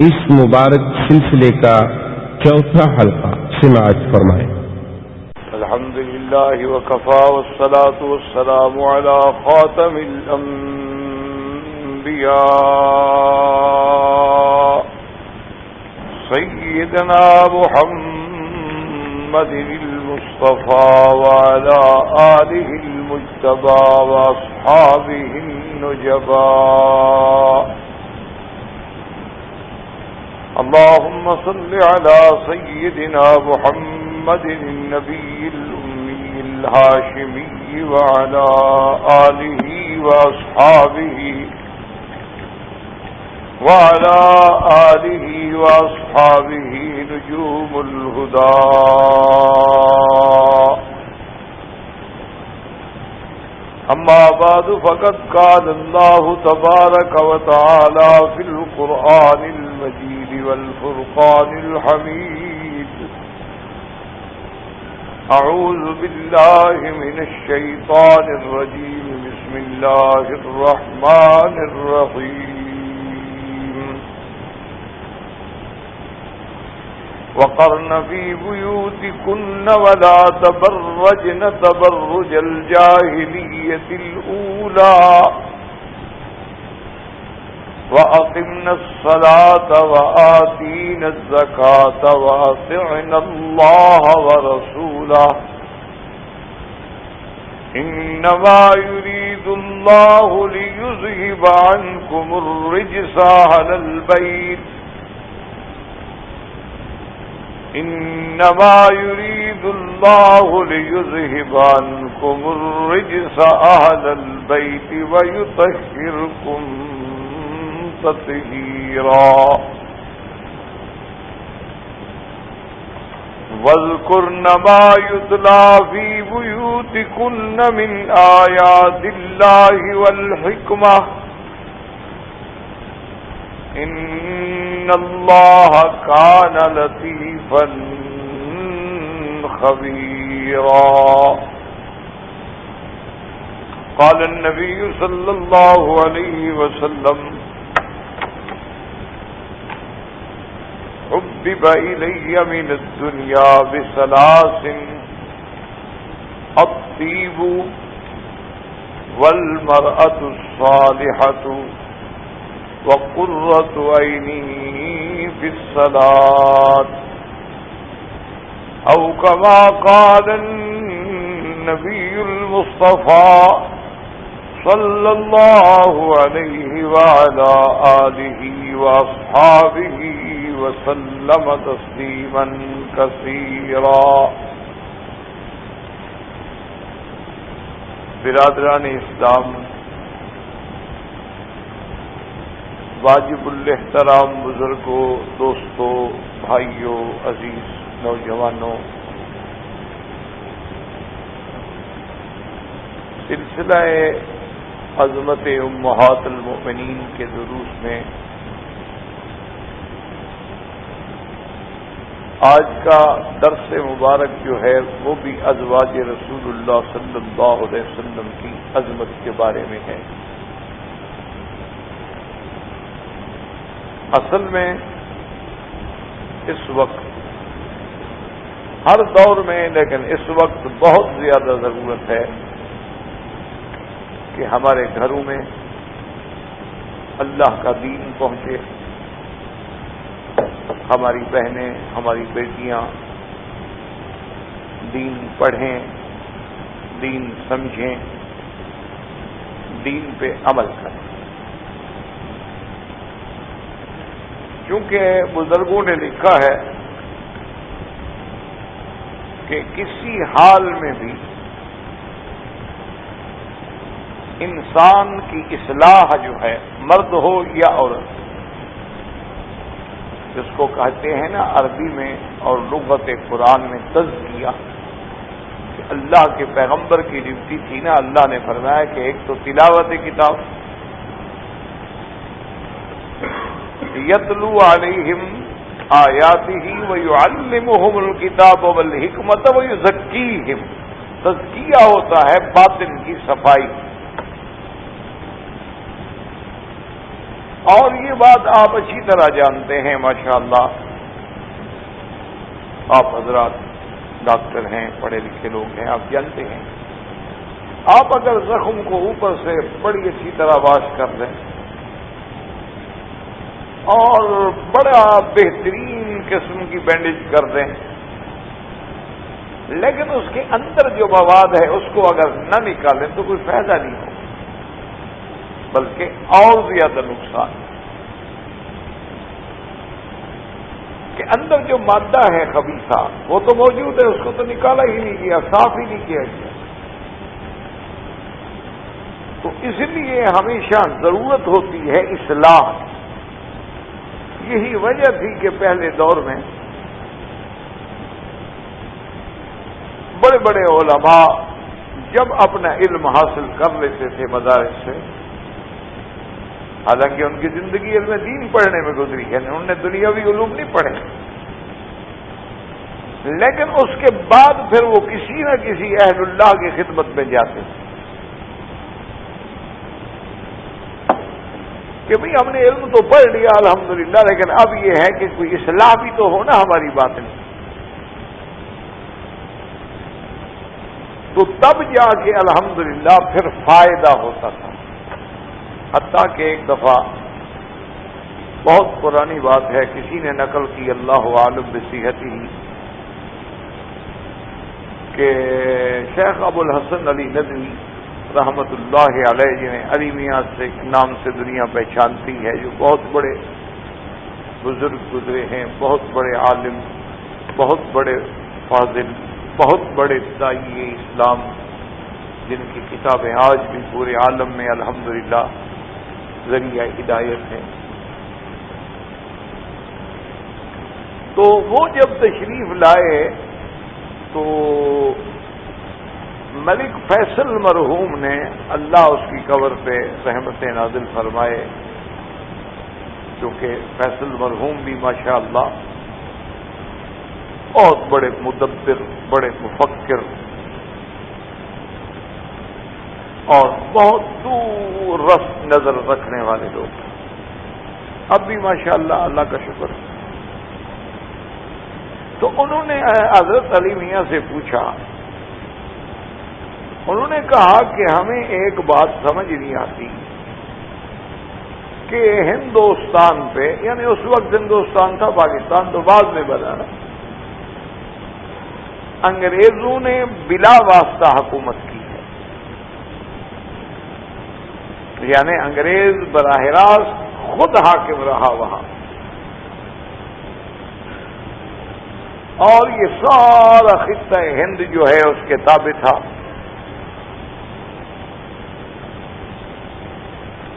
اس مبارک سلسلے کا چوتھا حلقہ سماعت فرمائیں۔ الحمد للہ وکفا والصلاة والسلام علی خاتم الانبیاء سیدنا محمد المصطفى وعلى آلہ المجتبى واصحابہ النجباء اللهم صل على سيدنا محمد النبي الأمي الهاشمي وعلى آله وأصحابه نجوم الهدى أما بعد فقد قال الله تبارك وتعالى في القرآن المجيد والفرقان الحميد أعوذ بالله من الشيطان الرجيم بسم الله الرحمن الرحيم وقرن في بيوتكن ولا تبرجن تبرج الجاهلية الأولى وأقمنا الصلاة وآتينا الزكاة وأطعنا الله ورسوله إنما يريد الله ليذهب عنكم الرجس أهل البيت إنما يريد الله ليذهب عنكم الرجس أهل البيت ويطهركم تطهيرا واذكرن ما يتلى في بيوتكن من آيات الله والحكمة إن الله كان لطيفا خبيرا قال النبي صلى الله عليه وسلم حبب إلي من الدنيا بثلاث الطيب والمرأة الصالحة وقرة عيني في الصلاة أو كما قال النبي المصطفى صلى الله عليه وعلى آله وأصحابه وسلم تسليما كثيرا۔ برادران اسلام، واجب الاحترام بزرگوں، دوستوں، بھائیوں، عزیز نوجوانوں، سلسلہ عظمت امہات المؤمنین کے دروس میں آج کا درس مبارک جو ہے وہ بھی ازواج رسول اللہ صلی اللہ علیہ وسلم کی عظمت کے بارے میں ہے۔ اصل میں اس وقت ہر دور میں، لیکن اس وقت بہت زیادہ ضرورت ہے کہ ہمارے گھروں میں اللہ کا دین پہنچے، ہماری بہنیں، ہماری بیٹیاں دین پڑھیں، دین سمجھیں، دین پہ عمل کریں۔ کیونکہ بزرگوں نے لکھا ہے کہ کسی حال میں بھی انسان کی اصلاح جو ہے، مرد ہو یا عورت، جس کو کہتے ہیں نا عربی میں اور لغت قرآن میں تزکیہ، کہ اللہ کے پیغمبر کی ڈیوٹی تھی نا، اللہ نے فرمایا کہ ایک تو تلاوت کتاب، یتلو علیہم آیاتہ ویعلمہم الکتاب والحکمت ویزکیہم، تزکیہ ہوتا ہے باطن کی صفائی، اور یہ بات آپ اچھی طرح جانتے ہیں ماشاءاللہ، آپ حضرات ڈاکٹر ہیں، پڑھے لکھے لوگ ہیں، آپ جانتے ہیں آپ اگر زخم کو اوپر سے بڑی اچھی طرح واش کر دیں اور بڑا بہترین قسم کی بینڈیج کر دیں، لیکن اس کے اندر جو مواد ہے اس کو اگر نہ نکالیں تو کوئی فائدہ نہیں ہوگا، بلکہ اور زیادہ نقصان کہ اندر جو مادہ ہے خبیثہ وہ تو موجود ہے، اس کو تو نکالا ہی نہیں گیا، صاف ہی نہیں کیا گیا۔ تو اس لیے ہمیشہ ضرورت ہوتی ہے اصلاح۔ یہی وجہ تھی کہ پہلے دور میں بڑے بڑے علماء جب اپنا علم حاصل کر لیتے تھے مدارس سے، حالانکہ ان کی زندگی علم دین پڑھنے میں گزری ہے، انہوں نے دنیاوی علوم نہیں پڑھے، لیکن اس کے بعد پھر وہ کسی نہ کسی اہل اللہ کی خدمت میں جاتے تھے کہ بھئی ہم نے علم تو پڑھ لیا الحمدللہ، لیکن اب یہ ہے کہ کوئی اصلاح بھی تو ہونا ہماری بات میں، تو تب جا کے الحمدللہ پھر فائدہ ہوتا تھا۔ حتیٰ کہ ایک دفعہ بہت پرانی بات ہے، کسی نے نقل کی اللہ عالم بصحتہ ہی کہ شیخ ابو الحسن علی ندوی رحمت اللہ علیہ، جنہیں علی میاں سے نام سے دنیا پہچانتی ہے، جو بہت بڑے بزرگ گزرے ہیں، بہت بڑے عالم، بہت بڑے فاضل، بہت بڑے داعی اسلام، جن کی کتابیں آج بھی پورے عالم میں الحمدللہ ذریعہ ہدایت ہے۔ تو وہ جب تشریف لائے تو ملک فیصل مرحوم نے، اللہ اس کی قبر پہ رحمتیں نازل فرمائے، کیونکہ فیصل مرحوم بھی ماشاءاللہ بہت بڑے مدبر، بڑے مفکر اور بہت دور رس نظر رکھنے والے لوگ، اب بھی ماشاءاللہ اللہ کا شکر۔ تو انہوں نے حضرت علی میاں سے پوچھا، انہوں نے کہا کہ ہمیں ایک بات سمجھ نہیں آتی کہ ہندوستان پہ، یعنی اس وقت ہندوستان تھا، پاکستان تو بعد میں بنا نا، انگریزوں نے بلا واسطہ حکومت کی ہے، یعنی انگریز براہ راست خود حاکم رہا وہاں، اور یہ سارا خطہ ہند جو ہے اس کے تابع تھا۔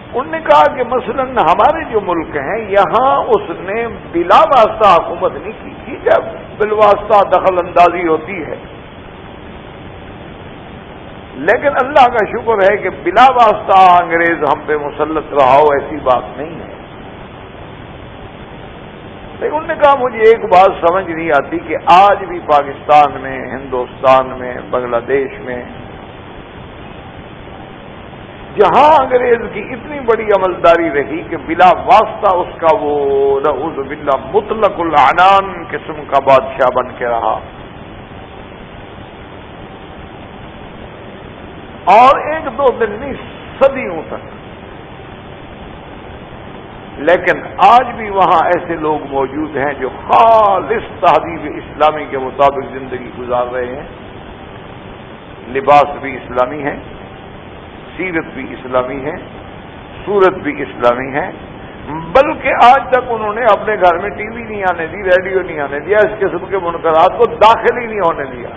انہوں نے کہا کہ مثلا ہمارے جو ملک ہیں یہاں اس نے بلا واسطہ حکومت نہیں کی، ٹھیک ہے بالواسطہ دخل اندازی ہوتی ہے، لیکن اللہ کا شکر ہے کہ بلا واسطہ انگریز ہم پہ مسلط رہا ہو، ایسی بات نہیں ہے۔ لیکن انہوں نے کہا مجھے ایک بات سمجھ نہیں آتی کہ آج بھی پاکستان میں، ہندوستان میں، بنگلہ دیش میں، جہاں انگریز کی اتنی بڑی عملداری رہی کہ بلا واسطہ اس کا وہ نعوذ باللہ مطلق العنان قسم کا بادشاہ بن کے رہا، اور ایک دو دن نہیں صدیوں تک، لیکن آج بھی وہاں ایسے لوگ موجود ہیں جو خالص تہذیب اسلامی کے مطابق زندگی گزار رہے ہیں، لباس بھی اسلامی ہے، سیرت بھی اسلامی ہے، صورت بھی اسلامی ہے، بلکہ آج تک انہوں نے اپنے گھر میں ٹی وی نہیں آنے دی، ریڈیو نہیں آنے دیا، اس قسم کے منکرات کو داخل ہی نہیں ہونے دیا۔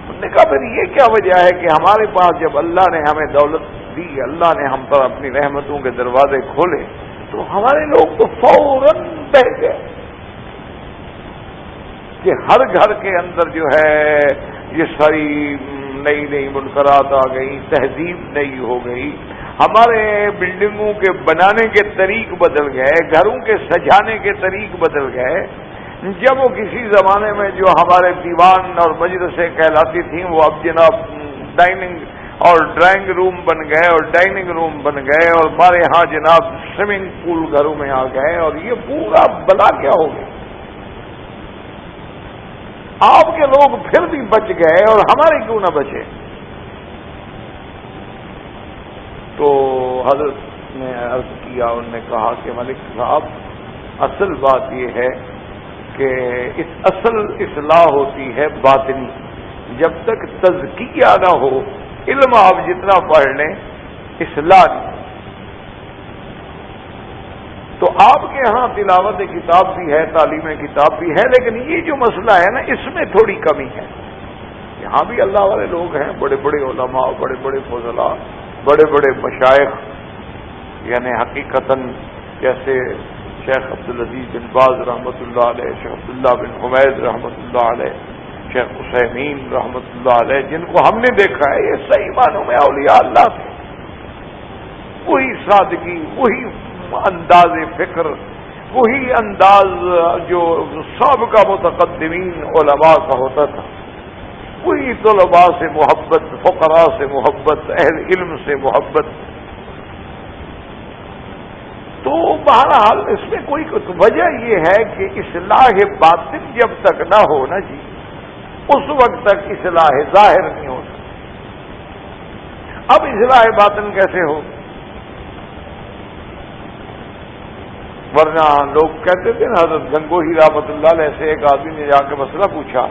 انہوں نے کہا پھر یہ کیا وجہ ہے کہ ہمارے پاس جب اللہ نے ہمیں دولت دی، اللہ نے ہم پر اپنی رحمتوں کے دروازے کھولے، تو ہمارے لوگ تو فوراً بہ گئے کہ ہر گھر کے اندر جو ہے یہ ساری نئی نئی منکرات آ گئی، تہذیب نئی ہو گئی، ہمارے بلڈنگوں کے بنانے کے طریق بدل گئے، گھروں کے سجانے کے طریق بدل گئے۔ جب وہ کسی زمانے میں جو ہمارے دیوان اور مجلسیں کہلاتی تھیں وہ اب جناب ڈائننگ اور ڈرائنگ روم بن گئے اور ڈائننگ روم بن گئے اور ہمارے ہاں جناب سوئمنگ پول گھروں میں آ گئے اور یہ پورا بلا کیا ہو گیا. آپ کے لوگ پھر بھی بچ گئے اور ہمارے کیوں نہ بچے؟ تو حضرت نے عرض کیا، انہوں نے کہا کہ ملک صاحب اصل بات یہ ہے کہ اصل اصلاح ہوتی ہے باطنی. جب تک تزکیہ نہ ہو، علم آپ جتنا پڑھ لیں اصلاح نہیں. تو آپ کے ہاں تلاوت کتاب بھی ہے، تعلیم کتاب بھی ہے، لیکن یہ جو مسئلہ ہے نا اس میں تھوڑی کمی ہے. یہاں بھی اللہ والے لوگ ہیں، بڑے بڑے علماء، بڑے بڑے فضلاء، بڑے بڑے مشائخ، یعنی حقیقتاً جیسے شیخ عبدالعزیز بن باز رحمۃ اللہ علیہ، شیخ عبداللہ بن حمید رحمۃ اللہ علیہ، شیخ حسینین رحمۃ اللہ علیہ، جن کو ہم نے دیکھا ہے یہ صحیح معنوں میں اولیاء اللہ تھے. وہی سادگی، وہی انداز فکر، وہی انداز جو سابقہ متقدمین علماء کا ہوتا تھا، وہی طلباء سے محبت، فقراء سے محبت، اہل علم سے محبت. تو بہرحال اس میں کوئی وجہ یہ ہے کہ اصلاح باطن جب تک نہ ہو نا جی، اس وقت تک اصلاح ظاہر نہیں ہو سکتی. اب اصلاح باطن کیسے ہو؟ ورنہ لوگ کہتے تھے نا، حضرت گنگوہی رحمۃ اللہ علیہ سے ایک آدمی نے جا کے مسئلہ پوچھا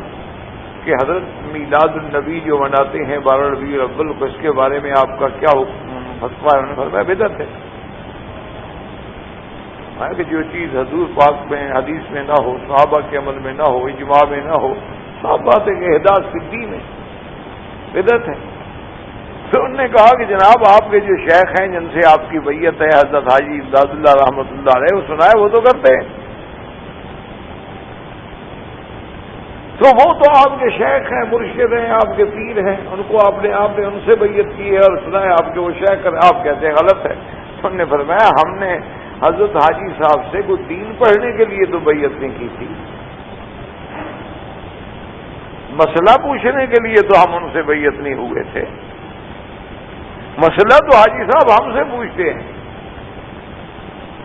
کہ حضرت میلاد النبی جو مناتے ہیں 12 ربیع الاول کو، اس کے بارے میں آپ کا کیا فتویٰ ہے؟ انہوں نے فرمایا بدعت ہے. کہ جو چیز حضور پاک میں حدیث میں نہ ہو، صحابہ کے عمل میں نہ ہو، اجماع میں نہ ہو، صاف بات ہے کہ احداث فی الدین ہے، بدعت ہے. پھر انہوں نے کہا کہ جناب آپ کے جو شیخ ہیں جن سے آپ کی بیعت ہے، حضرت حاجی امداد اللہ رحمۃ اللہ علیہ، وہ سنائے وہ تو کرتے ہیں. تو وہ تو آپ کے شیخ ہیں، مرشد ہیں، آپ کے پیر ہیں، ان کو آپ نے ان سے بیعت کی ہے اور سنائے آپ کے وہ شیخ ہیں، آپ کہتے ہیں غلط ہے. انہوں نے فرمایا ہم نے حضرت حاجی صاحب سے کوئی دین پڑھنے کے لیے تو بیعت نہیں کی تھی، مسئلہ پوچھنے کے لیے تو ہم ان سے بیعت نہیں ہوئے تھے. مسئلہ تو حاجی صاحب ہم سے پوچھتے ہیں،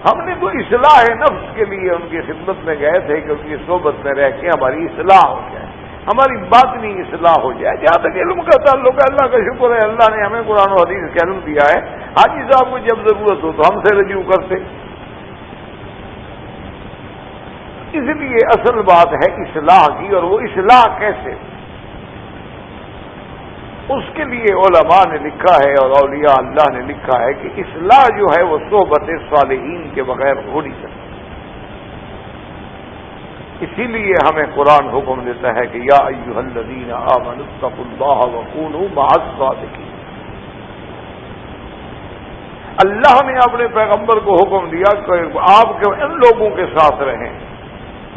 ہم نے تو اصلاح نفس کے لیے ان کی خدمت میں گئے تھے کہ ان کی صحبت میں رہ کے ہماری اصلاح ہو جائے، ہماری باطنی اصلاح ہو جائے. جہاں تک علم کا تعلق ہے، اللہ کا شکر ہے، اللہ نے ہمیں قرآن و حدیث کا علم دیا ہے. حاجی صاحب کو جب ضرورت ہو تو ہم سے رجوع کرتے. اس لیے اصل بات ہے اصلاح کی، اور وہ اصلاح کیسے، اس کے لیے علماء نے لکھا ہے اور اولیاء اللہ نے لکھا ہے کہ اصلاح جو ہے وہ صحبت صالحین کے بغیر ہو نہیں سکتی. اسی لیے ہمیں قرآن حکم دیتا ہے کہ یا ایھا الذین آمنوا اتقوا اللہ وکونوا مع الصادقین. اللہ نے اپنے پیغمبر کو حکم دیا کہ آپ کے ان لوگوں کے ساتھ رہیں.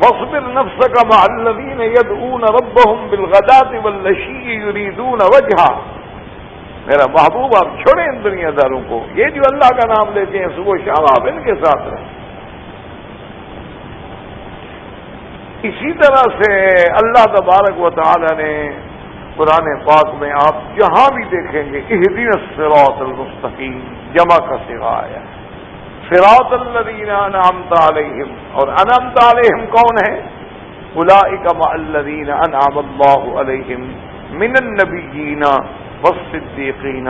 واصبر نفسك مع الذين يدعون ربهم بالغداة والعشي يريدون وجهه. میرا محبوب آپ چھوڑیں ان دنیا داروں کو، یہ جو اللہ کا نام لیتے ہیں صبح شام، آپ ان کے ساتھ رہیں. اسی طرح سے اللہ تبارک و تعالی نے قرآن پاک میں آپ جہاں بھی دیکھیں گے اہدنا الصراط المستقیم جمع کا صیغہ آیا ہے. صراط الذین انعمت علیہم، اور انعمت علیہم کون ہے؟ اولئک مع الذین انعم اللہ علیہم من النبیین والصدیقین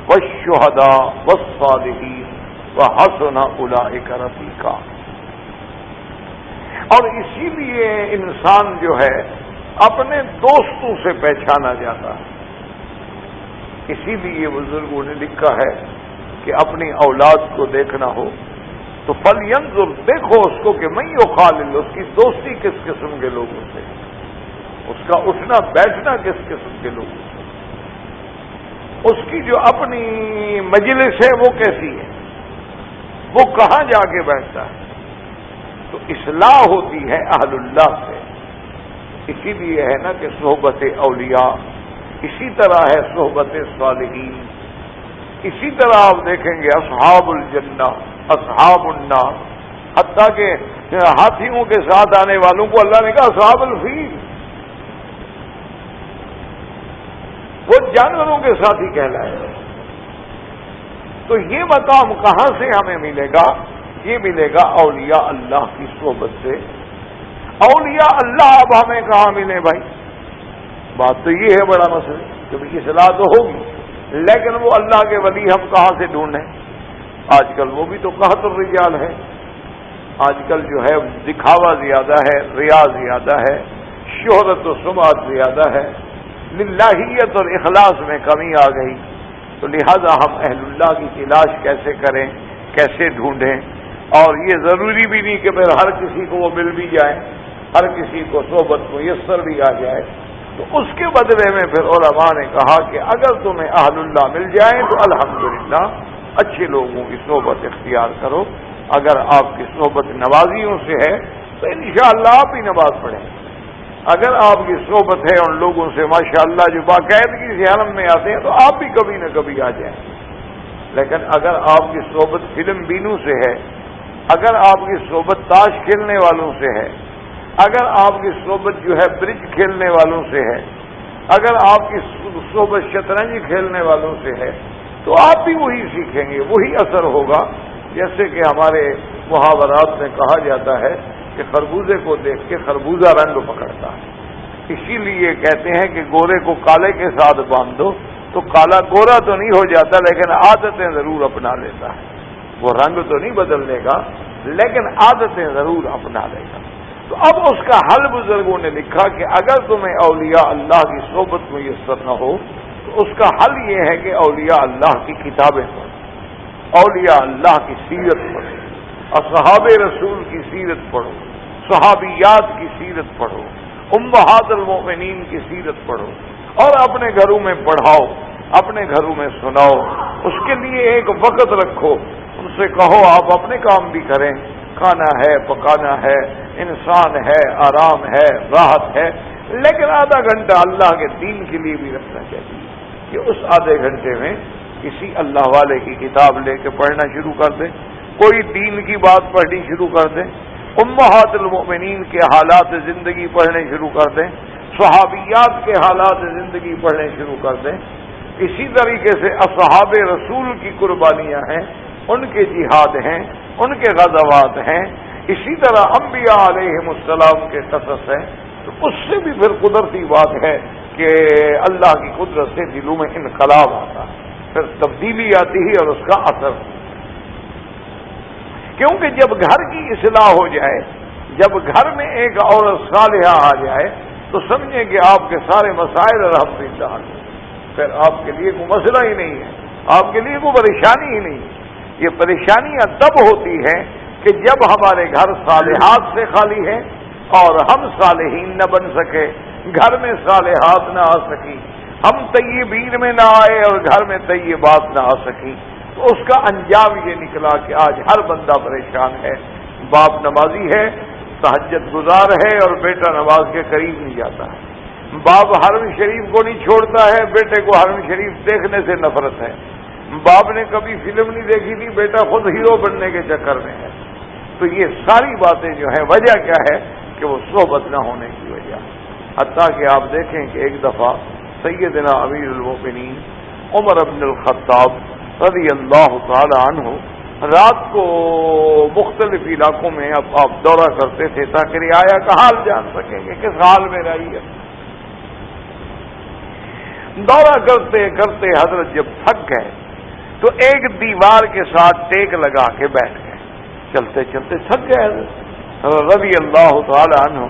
والشہداء والصالحین وحسن اولئک رفیقا. اور اسی لیے انسان جو ہے اپنے دوستوں سے پہچانا جاتا ہے. اسی لیے بزرگوں نے لکھا ہے کہ اپنی اولاد کو دیکھنا ہو تو فلینظر، دیکھو اس کو کہ من یخالل، اس کی دوستی کس قسم کے لوگوں سے، اس کا اٹھنا بیٹھنا کس قسم کے لوگوں سے، اس کی جو اپنی مجلس ہے وہ کیسی ہے، وہ کہاں جا کے بیٹھتا ہے. تو اصلاح ہوتی ہے اہل اللہ سے. اسی لیے ہے نا کہ صحبت اولیاء، اسی طرح ہے صحبت صالحین. اسی طرح آپ دیکھیں گے اصحاب الجنہ، اصحاب النار، حتیٰ کہ ہاتھیوں کے ساتھ آنے والوں کو اللہ نے کہا اصحاب الفیل. وہ جانوروں کے ساتھ ہی کہلائے گا۔ تو یہ مقام کہاں سے ہمیں ملے گا؟ یہ ملے گا اولیاء اللہ کی صحبت سے۔ اولیاء اللہ اب ہمیں کہاں ملے بھائی؟ بات تو یہ ہے بڑا مسئلہ، کیونکہ اصلاح تو ہوگی، لیکن وہ اللہ کے ولی ہم کہاں سے ڈھونڈیں؟ آج کل وہ بھی تو قحط الرجال ہے، آج کل جو ہے دکھاوا زیادہ ہے، ریا زیادہ ہے، شہرت و سمعت زیادہ ہے، للہیت اور اخلاص میں کمی آ گئی۔ تو لہذا ہم اہل اللہ کی تلاش کیسے کریں، کیسے ڈھونڈیں؟ اور یہ ضروری بھی نہیں کہ پھر ہر کسی کو وہ مل بھی جائے، ہر کسی کو صحبت میسر بھی آ جائے۔ تو اس کے بدلے میں پھر علماء نے کہا کہ اگر تمہیں اہل اللہ مل جائیں تو الحمدللہ اچھے لوگوں کی صحبت اختیار کرو۔ اگر آپ کی صحبت نوازیوں سے ہے تو انشاءاللہ آپ ہی نماز پڑھیں۔ اگر آپ کی صحبت ہے ان لوگوں سے ماشاءاللہ جو باقاعدگی سے حرم میں آتے ہیں تو آپ بھی کبھی نہ کبھی آ جائیں۔ لیکن اگر آپ کی صحبت فلم بینوں سے ہے، اگر آپ کی صحبت تاش کھیلنے والوں سے ہے، اگر آپ کی صحبت جو ہے برج کھیلنے والوں سے ہے، اگر آپ کی صحبت شطرنج کھیلنے والوں سے ہے، تو آپ بھی وہی سیکھیں گے، وہی اثر ہوگا۔ جیسے کہ ہمارے محاورات میں کہا جاتا ہے کہ خربوزے کو دیکھ کے خربوزہ رنگ پکڑتا ہے، اسی لیے کہتے ہیں کہ گورے کو کالے کے ساتھ باندھ دو تو کالا گورا تو نہیں ہو جاتا لیکن عادتیں ضرور اپنا لیتا ہے۔ وہ رنگ تو نہیں بدلنے کا لیکن عادتیں ضرور اپنا لے گا۔ تو اب اس کا حل بزرگوں نے لکھا کہ اگر تمہیں اولیاء اللہ کی صحبت میسر نہ ہو تو اس کا حل یہ ہے کہ اولیاء اللہ کی کتابیں پڑھو، اولیاء اللہ کی سیرت پڑھو، اصحاب رسول کی سیرت پڑھو، صحابیات کی سیرت پڑھو، امہات المؤمنین کی سیرت پڑھو اور اپنے گھروں میں پڑھاؤ، اپنے گھروں میں سناؤ۔ اس کے لیے ایک وقت رکھو، ان سے کہو آپ اپنے کام بھی کریں، کھانا ہے، پکانا ہے، انسان ہے، آرام ہے، راحت ہے، لیکن آدھا گھنٹہ اللہ کے دین کے لیے بھی رکھنا چاہیے کہ اس آدھے گھنٹے میں کسی اللہ والے کی کتاب لے کے پڑھنا شروع کر دیں، کوئی دین کی بات پڑھنی شروع کر دیں، امہات المؤمنین کے حالات زندگی پڑھنے شروع کر دیں، صحابیات کے حالات زندگی پڑھنے شروع کر دیں۔ اسی طریقے سے اصحاب رسول کی قربانیاں ہیں، ان کے جہاد ہیں، ان کے غزوات ہیں، اسی طرح انبیاء علیہم السلام کے قصص ہیں۔ تو اس سے بھی پھر قدرتی بات ہے کہ اللہ کی قدرت سے دلوں میں انقلاب آتا ہے، پھر تبدیلی آتی ہے اور اس کا اثر، کیونکہ جب گھر کی اصلاح ہو جائے، جب گھر میں ایک عورت صالحہ آ جائے تو سمجھیں کہ آپ کے سارے مسائل الحمدللہ حل ہیں، پھر آپ کے لیے کوئی مسئلہ ہی نہیں ہے، آپ کے لیے کوئی پریشانی ہی نہیں ہے۔ یہ پریشانیاں تب ہوتی ہیں کہ جب ہمارے گھر صالحات سے خالی ہیں اور ہم صالحین نہ بن سکے، گھر میں صالحات نہ آ سکی، ہم طیبین میں نہ آئے اور گھر میں طیبات نہ آ سکی، تو اس کا انجام یہ نکلا کہ آج ہر بندہ پریشان ہے۔ باپ نمازی ہے، تہجد گزار ہے اور بیٹا نماز کے قریب نہیں جاتا ہے، باپ حرم شریف کو نہیں چھوڑتا ہے، بیٹے کو حرم شریف دیکھنے سے نفرت ہے، باپ نے کبھی فلم نہیں دیکھی تھی، بیٹا خود ہیرو بننے کے چکر میں ہے۔ تو یہ ساری باتیں جو ہیں وجہ کیا ہے کہ وہ صحبت نہ ہونے کی وجہ، حتیٰ کہ آپ دیکھیں کہ ایک دفعہ سیدنا امیر المؤمنین عمر بن الخطاب رضی اللہ تعالی عنہ رات کو مختلف علاقوں میں اب آپ دورہ کرتے تھے تاکہ رعایا کا حال جان سکیں کہ کس حال میں رہی ہے۔ دورہ کرتے کرتے حضرت جب تھک گئے تو ایک دیوار کے ساتھ ٹیک لگا کے بیٹھ گئے، چلتے چلتے تھک گئے حضرت رضی اللہ تعالی عنہ،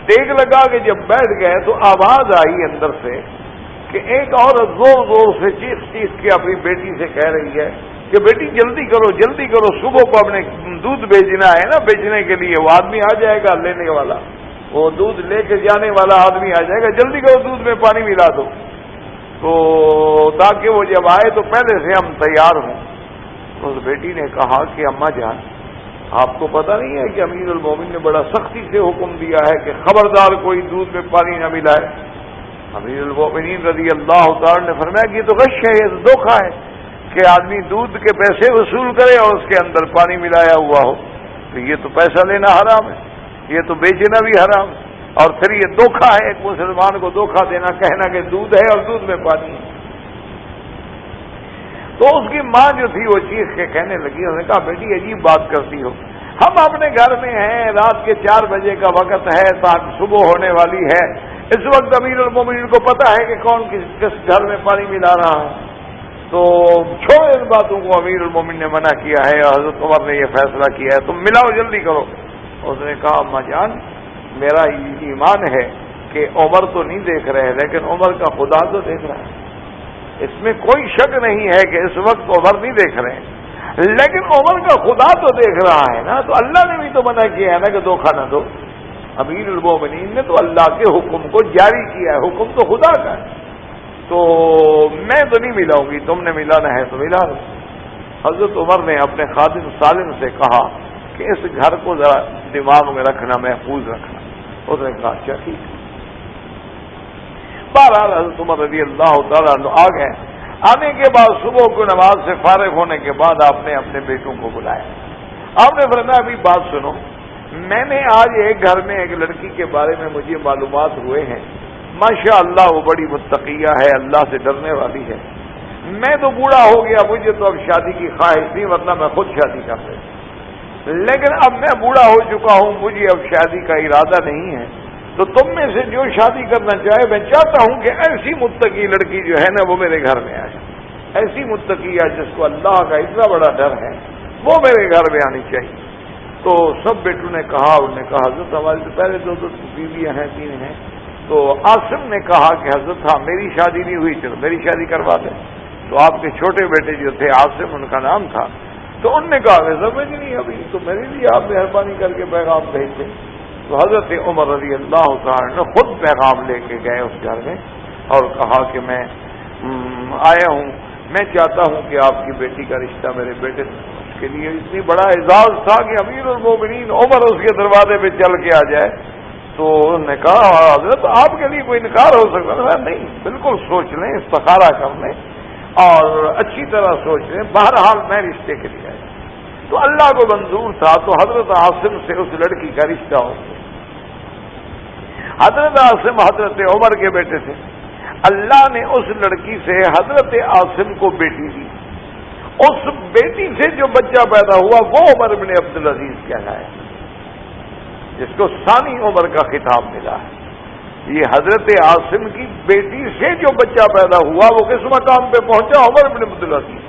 ٹیک لگا کے جب بیٹھ گئے تو آواز آئی اندر سے کہ ایک عورت زور زور سے چیخ چیخ کے اپنی بیٹی سے کہہ رہی ہے کہ بیٹی جلدی کرو جلدی کرو، صبح کو اپنے دودھ بھیجنا ہے نا، بیچنے کے لیے وہ آدمی آ جائے گا لینے والا، وہ دودھ لے کے جانے والا آدمی آ جائے گا، جلدی کرو دودھ میں پانی ملا دو تو تاکہ وہ جب آئے تو پہلے سے ہم تیار ہوں۔ تو اس بیٹی نے کہا کہ اماں جان آپ کو پتہ نہیں ہے کہ امیر المومن نے بڑا سختی سے حکم دیا ہے کہ خبردار کوئی دودھ میں پانی نہ ملائے۔ امیر المومنین رضی اللہ تعالی نے فرمایا کہ یہ تو غش ہے، یہ تو دھوکہ ہے کہ آدمی دودھ کے پیسے وصول کرے اور اس کے اندر پانی ملایا ہوا ہو، تو یہ تو پیسہ لینا حرام ہے، یہ تو بیچنا بھی حرام ہے، اور پھر یہ دھوکہ ہے ایک مسلمان کو دھوکہ دینا، کہنا کہ دودھ ہے اور دودھ میں پانی ہے۔ تو اس کی ماں جو تھی وہ چیخ کے کہنے لگی، انہوں نے کہا بیٹی عجیب بات کرتی ہو، ہم اپنے گھر میں ہیں، رات کے 4 بجے کا وقت ہے، صبح ہونے والی ہے، اس وقت امیر المومنین کو پتا ہے کہ کون کس گھر میں پانی ملا رہا ہے، تو چھوڑو ان باتوں کو، امیر المومنین نے منع کیا ہے، حضرت عمر نے یہ فیصلہ کیا ہے، تم ملاؤ جلدی کرو۔ اس نے کہا اماں جان میرا ایمان ہے کہ عمر تو نہیں دیکھ رہے، لیکن عمر کا خدا تو دیکھ رہا ہے، اس میں کوئی شک نہیں ہے کہ اس وقت عمر نہیں دیکھ رہے ہیں، لیکن عمر کا خدا تو دیکھ رہا ہے نا، تو اللہ نے بھی تو منع کیا ہے نا کہ دھوکہ نہ دو، امیر المومنین نے تو اللہ کے حکم کو جاری کیا ہے، حکم تو خدا کا ہے، تو میں تو نہیں ملاؤں گی، تم نے ملانا ہے تو ملا لو۔ حضرت عمر نے اپنے خادم سالم سے کہا کہ اس گھر کو ذرا دماغ میں رکھنا، محفوظ رکھنا۔ اس نے کہا اچھا ٹھیک ہے۔ بہرحال حضرت عمر رضی اللہ تعالیٰ عنہ آ گئے، آنے کے بعد صبح کو نماز سے فارغ ہونے کے بعد آپ نے اپنے بیٹوں کو بلایا، آپ نے فرمایا ابھی بات سنو، میں نے آج ایک گھر میں ایک لڑکی کے بارے میں مجھے معلومات ہوئے ہیں، ماشاء اللہ وہ بڑی متقیہ ہے، اللہ سے ڈرنے والی ہے، میں تو بوڑھا ہو گیا، مجھے تو اب شادی کی خواہش نہیں، ورنہ میں خود شادی کر لیتا، لیکن اب میں بوڑھا ہو چکا ہوں، مجھے اب شادی کا ارادہ نہیں ہے، تو تم میں سے جو شادی کرنا چاہے، میں چاہتا ہوں کہ ایسی متقی لڑکی جو ہے نا وہ میرے گھر میں آئے، ایسی متقیہ جس کو اللہ کا اتنا بڑا ڈر ہے وہ میرے گھر میں آنی چاہیے۔ تو سب بیٹوں نے کہا، انہوں نے کہا حضرت ہماری تو پہلے 2 بیویاں ہیں، 3 ہیں، تو عاصم نے کہا کہ حضرت ہاں میری شادی نہیں ہوئی، چلو میری شادی کروا دیں، تو آپ کے چھوٹے بیٹے جو تھے عاصم ان کا نام تھا، تو انہوں نے کہا کہ سمجھ نہیں ابھی تو میرے لیے آپ مہربانی کر کے پیغام بھیجتے، تو حضرت عمر رضی اللہ تعالیٰ نے خود پیغام لے کے گئے اس گھر میں اور کہا کہ میں آیا ہوں، میں چاہتا ہوں کہ آپ کی بیٹی کا رشتہ میرے بیٹے سے، اس کے لیے اتنی بڑا اعزاز تھا کہ امیر المومنین عمر اس کے دروازے پہ چل کے آ جائے، تو انہوں نے کہا حضرت آپ کے لیے کوئی انکار ہو سکتا ہے؟ نہیں، بالکل سوچ لیں، استخارہ کر لیں اور اچھی طرح سوچ لیں، بہرحال میں رشتے کے لیے آیا، تو اللہ کو منظور تھا، تو حضرت عاصم سے اس لڑکی کا رشتہ ہو گیا۔ حضرت عاصم حضرت عمر کے بیٹے تھے، اللہ نے اس لڑکی سے حضرت عاصم کو بیٹی دی، اس بیٹی سے جو بچہ پیدا ہوا وہ عمر بن عبدالعزیز کہلایا، جس کو ثانی عمر کا خطاب ملا ہے۔ یہ حضرت عاصم کی بیٹی سے جو بچہ پیدا ہوا وہ کس مقام پہ پہنچا؟ عمر بن عبدالعزیز،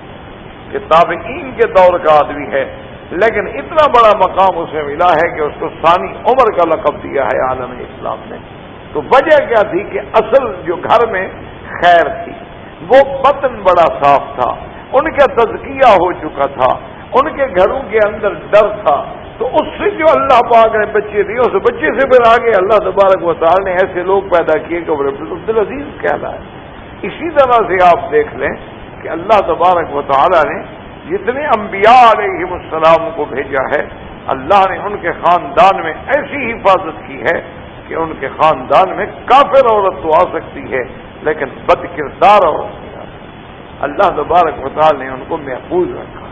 کہ تابعین کے دور کا آدمی ہے، لیکن اتنا بڑا مقام اسے ملا ہے کہ اس کو ثانی عمر کا لقب دیا ہے عالم اسلام نے۔ تو وجہ کیا تھی کہ اصل جو گھر میں خیر تھی، وہ بطن بڑا صاف تھا، ان کا تزکیہ ہو چکا تھا، ان کے گھروں کے اندر ڈر تھا، تو اس سے جو اللہ پاک نے بچے دیے، اس بچے سے پھر آگے اللہ تبارک و تعالی نے ایسے لوگ پیدا کیے کہ عبدالعزیز کہلائے۔ اسی طرح سے آپ دیکھ لیں کہ اللہ تبارک و تعالی نے جتنے انبیاء علیہم السلام کو بھیجا ہے، اللہ نے ان کے خاندان میں ایسی حفاظت کی ہے کہ ان کے خاندان میں کافر عورت تو آ سکتی ہے لیکن بد کردار عورت نہیں آ سکتی، اللہ تبارک و تعالی نے ان کو محفوظ رکھا۔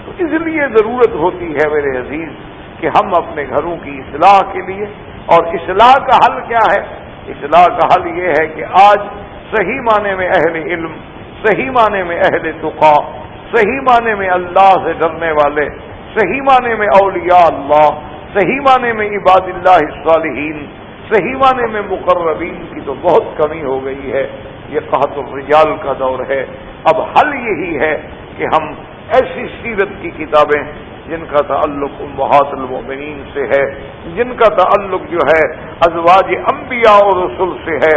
تو اس لیے ضرورت ہوتی ہے میرے عزیز کہ ہم اپنے گھروں کی اصلاح کے لیے، اور اصلاح کا حل کیا ہے؟ اصلاح کا حل یہ ہے کہ آج صحیح معنی میں اہل علم، صحیح معنی میں اہل تقا، صحیح معنی میں اللہ سے ڈرنے والے، صحیح معنی میں اولیاء اللہ، صحیح معنی میں عباد اللہ الصالحین، صحیح معنی میں مقربین کی تو بہت کمی ہو گئی ہے، یہ قحط الرجال کا دور ہے۔ اب حل یہی ہے کہ ہم ایسی سیرت کی کتابیں جن کا تعلق امہات المؤمنین سے ہے، جن کا تعلق جو ہے ازواج انبیاء اور رسول سے ہے،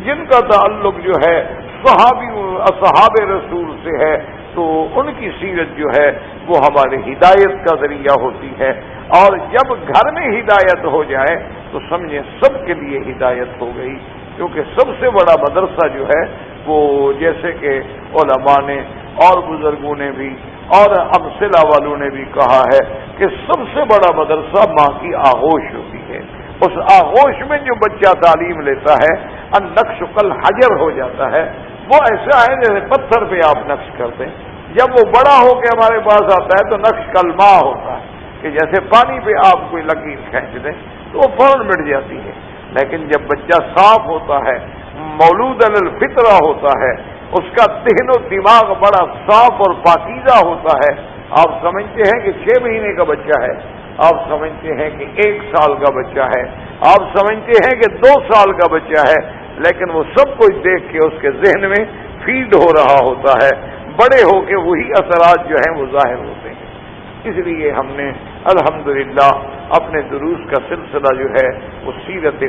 جن کا تعلق جو ہے اصحاب رسول سے ہے، تو ان کی سیرت جو ہے وہ ہمارے ہدایت کا ذریعہ ہوتی ہے، اور جب گھر میں ہدایت ہو جائے تو سمجھیں سب کے لیے ہدایت ہو گئی، کیونکہ سب سے بڑا مدرسہ جو ہے وہ جیسے کہ علماء نے اور بزرگوں نے بھی اور امثلہ والوں نے بھی کہا ہے کہ سب سے بڑا مدرسہ ماں کی آغوش ہوتی ہے، اس آغوش میں جو بچہ تعلیم لیتا ہے النقش کل حجر ہو جاتا ہے، وہ ایسا ہے جیسے پتھر پہ آپ نقش کرتے ہیں، جب وہ بڑا ہو کے ہمارے پاس آتا ہے تو نقش کل ماں ہوتا ہے کہ جیسے پانی پہ آپ کوئی لکیر کھینچ دیں تو وہ فوراً مٹ جاتی ہے، لیکن جب بچہ صاف ہوتا ہے، مولود علی الفطرہ ہوتا ہے، اس کا ذہن و دماغ بڑا صاف اور پاکیزہ ہوتا ہے. آپ سمجھتے ہیں کہ 6 مہینے کا بچہ ہے، آپ سمجھتے ہیں کہ 1 سال کا بچہ ہے، آپ سمجھتے ہیں کہ 2 سال کا بچہ ہے، لیکن وہ سب کچھ دیکھ کے اس کے ذہن میں فیڈ ہو رہا ہوتا ہے. بڑے ہو کے وہی اثرات جو ہیں وہ ظاہر ہوتے ہیں. اس لیے ہم نے الحمدللہ اپنے دروس کا سلسلہ جو ہے وہ سیرت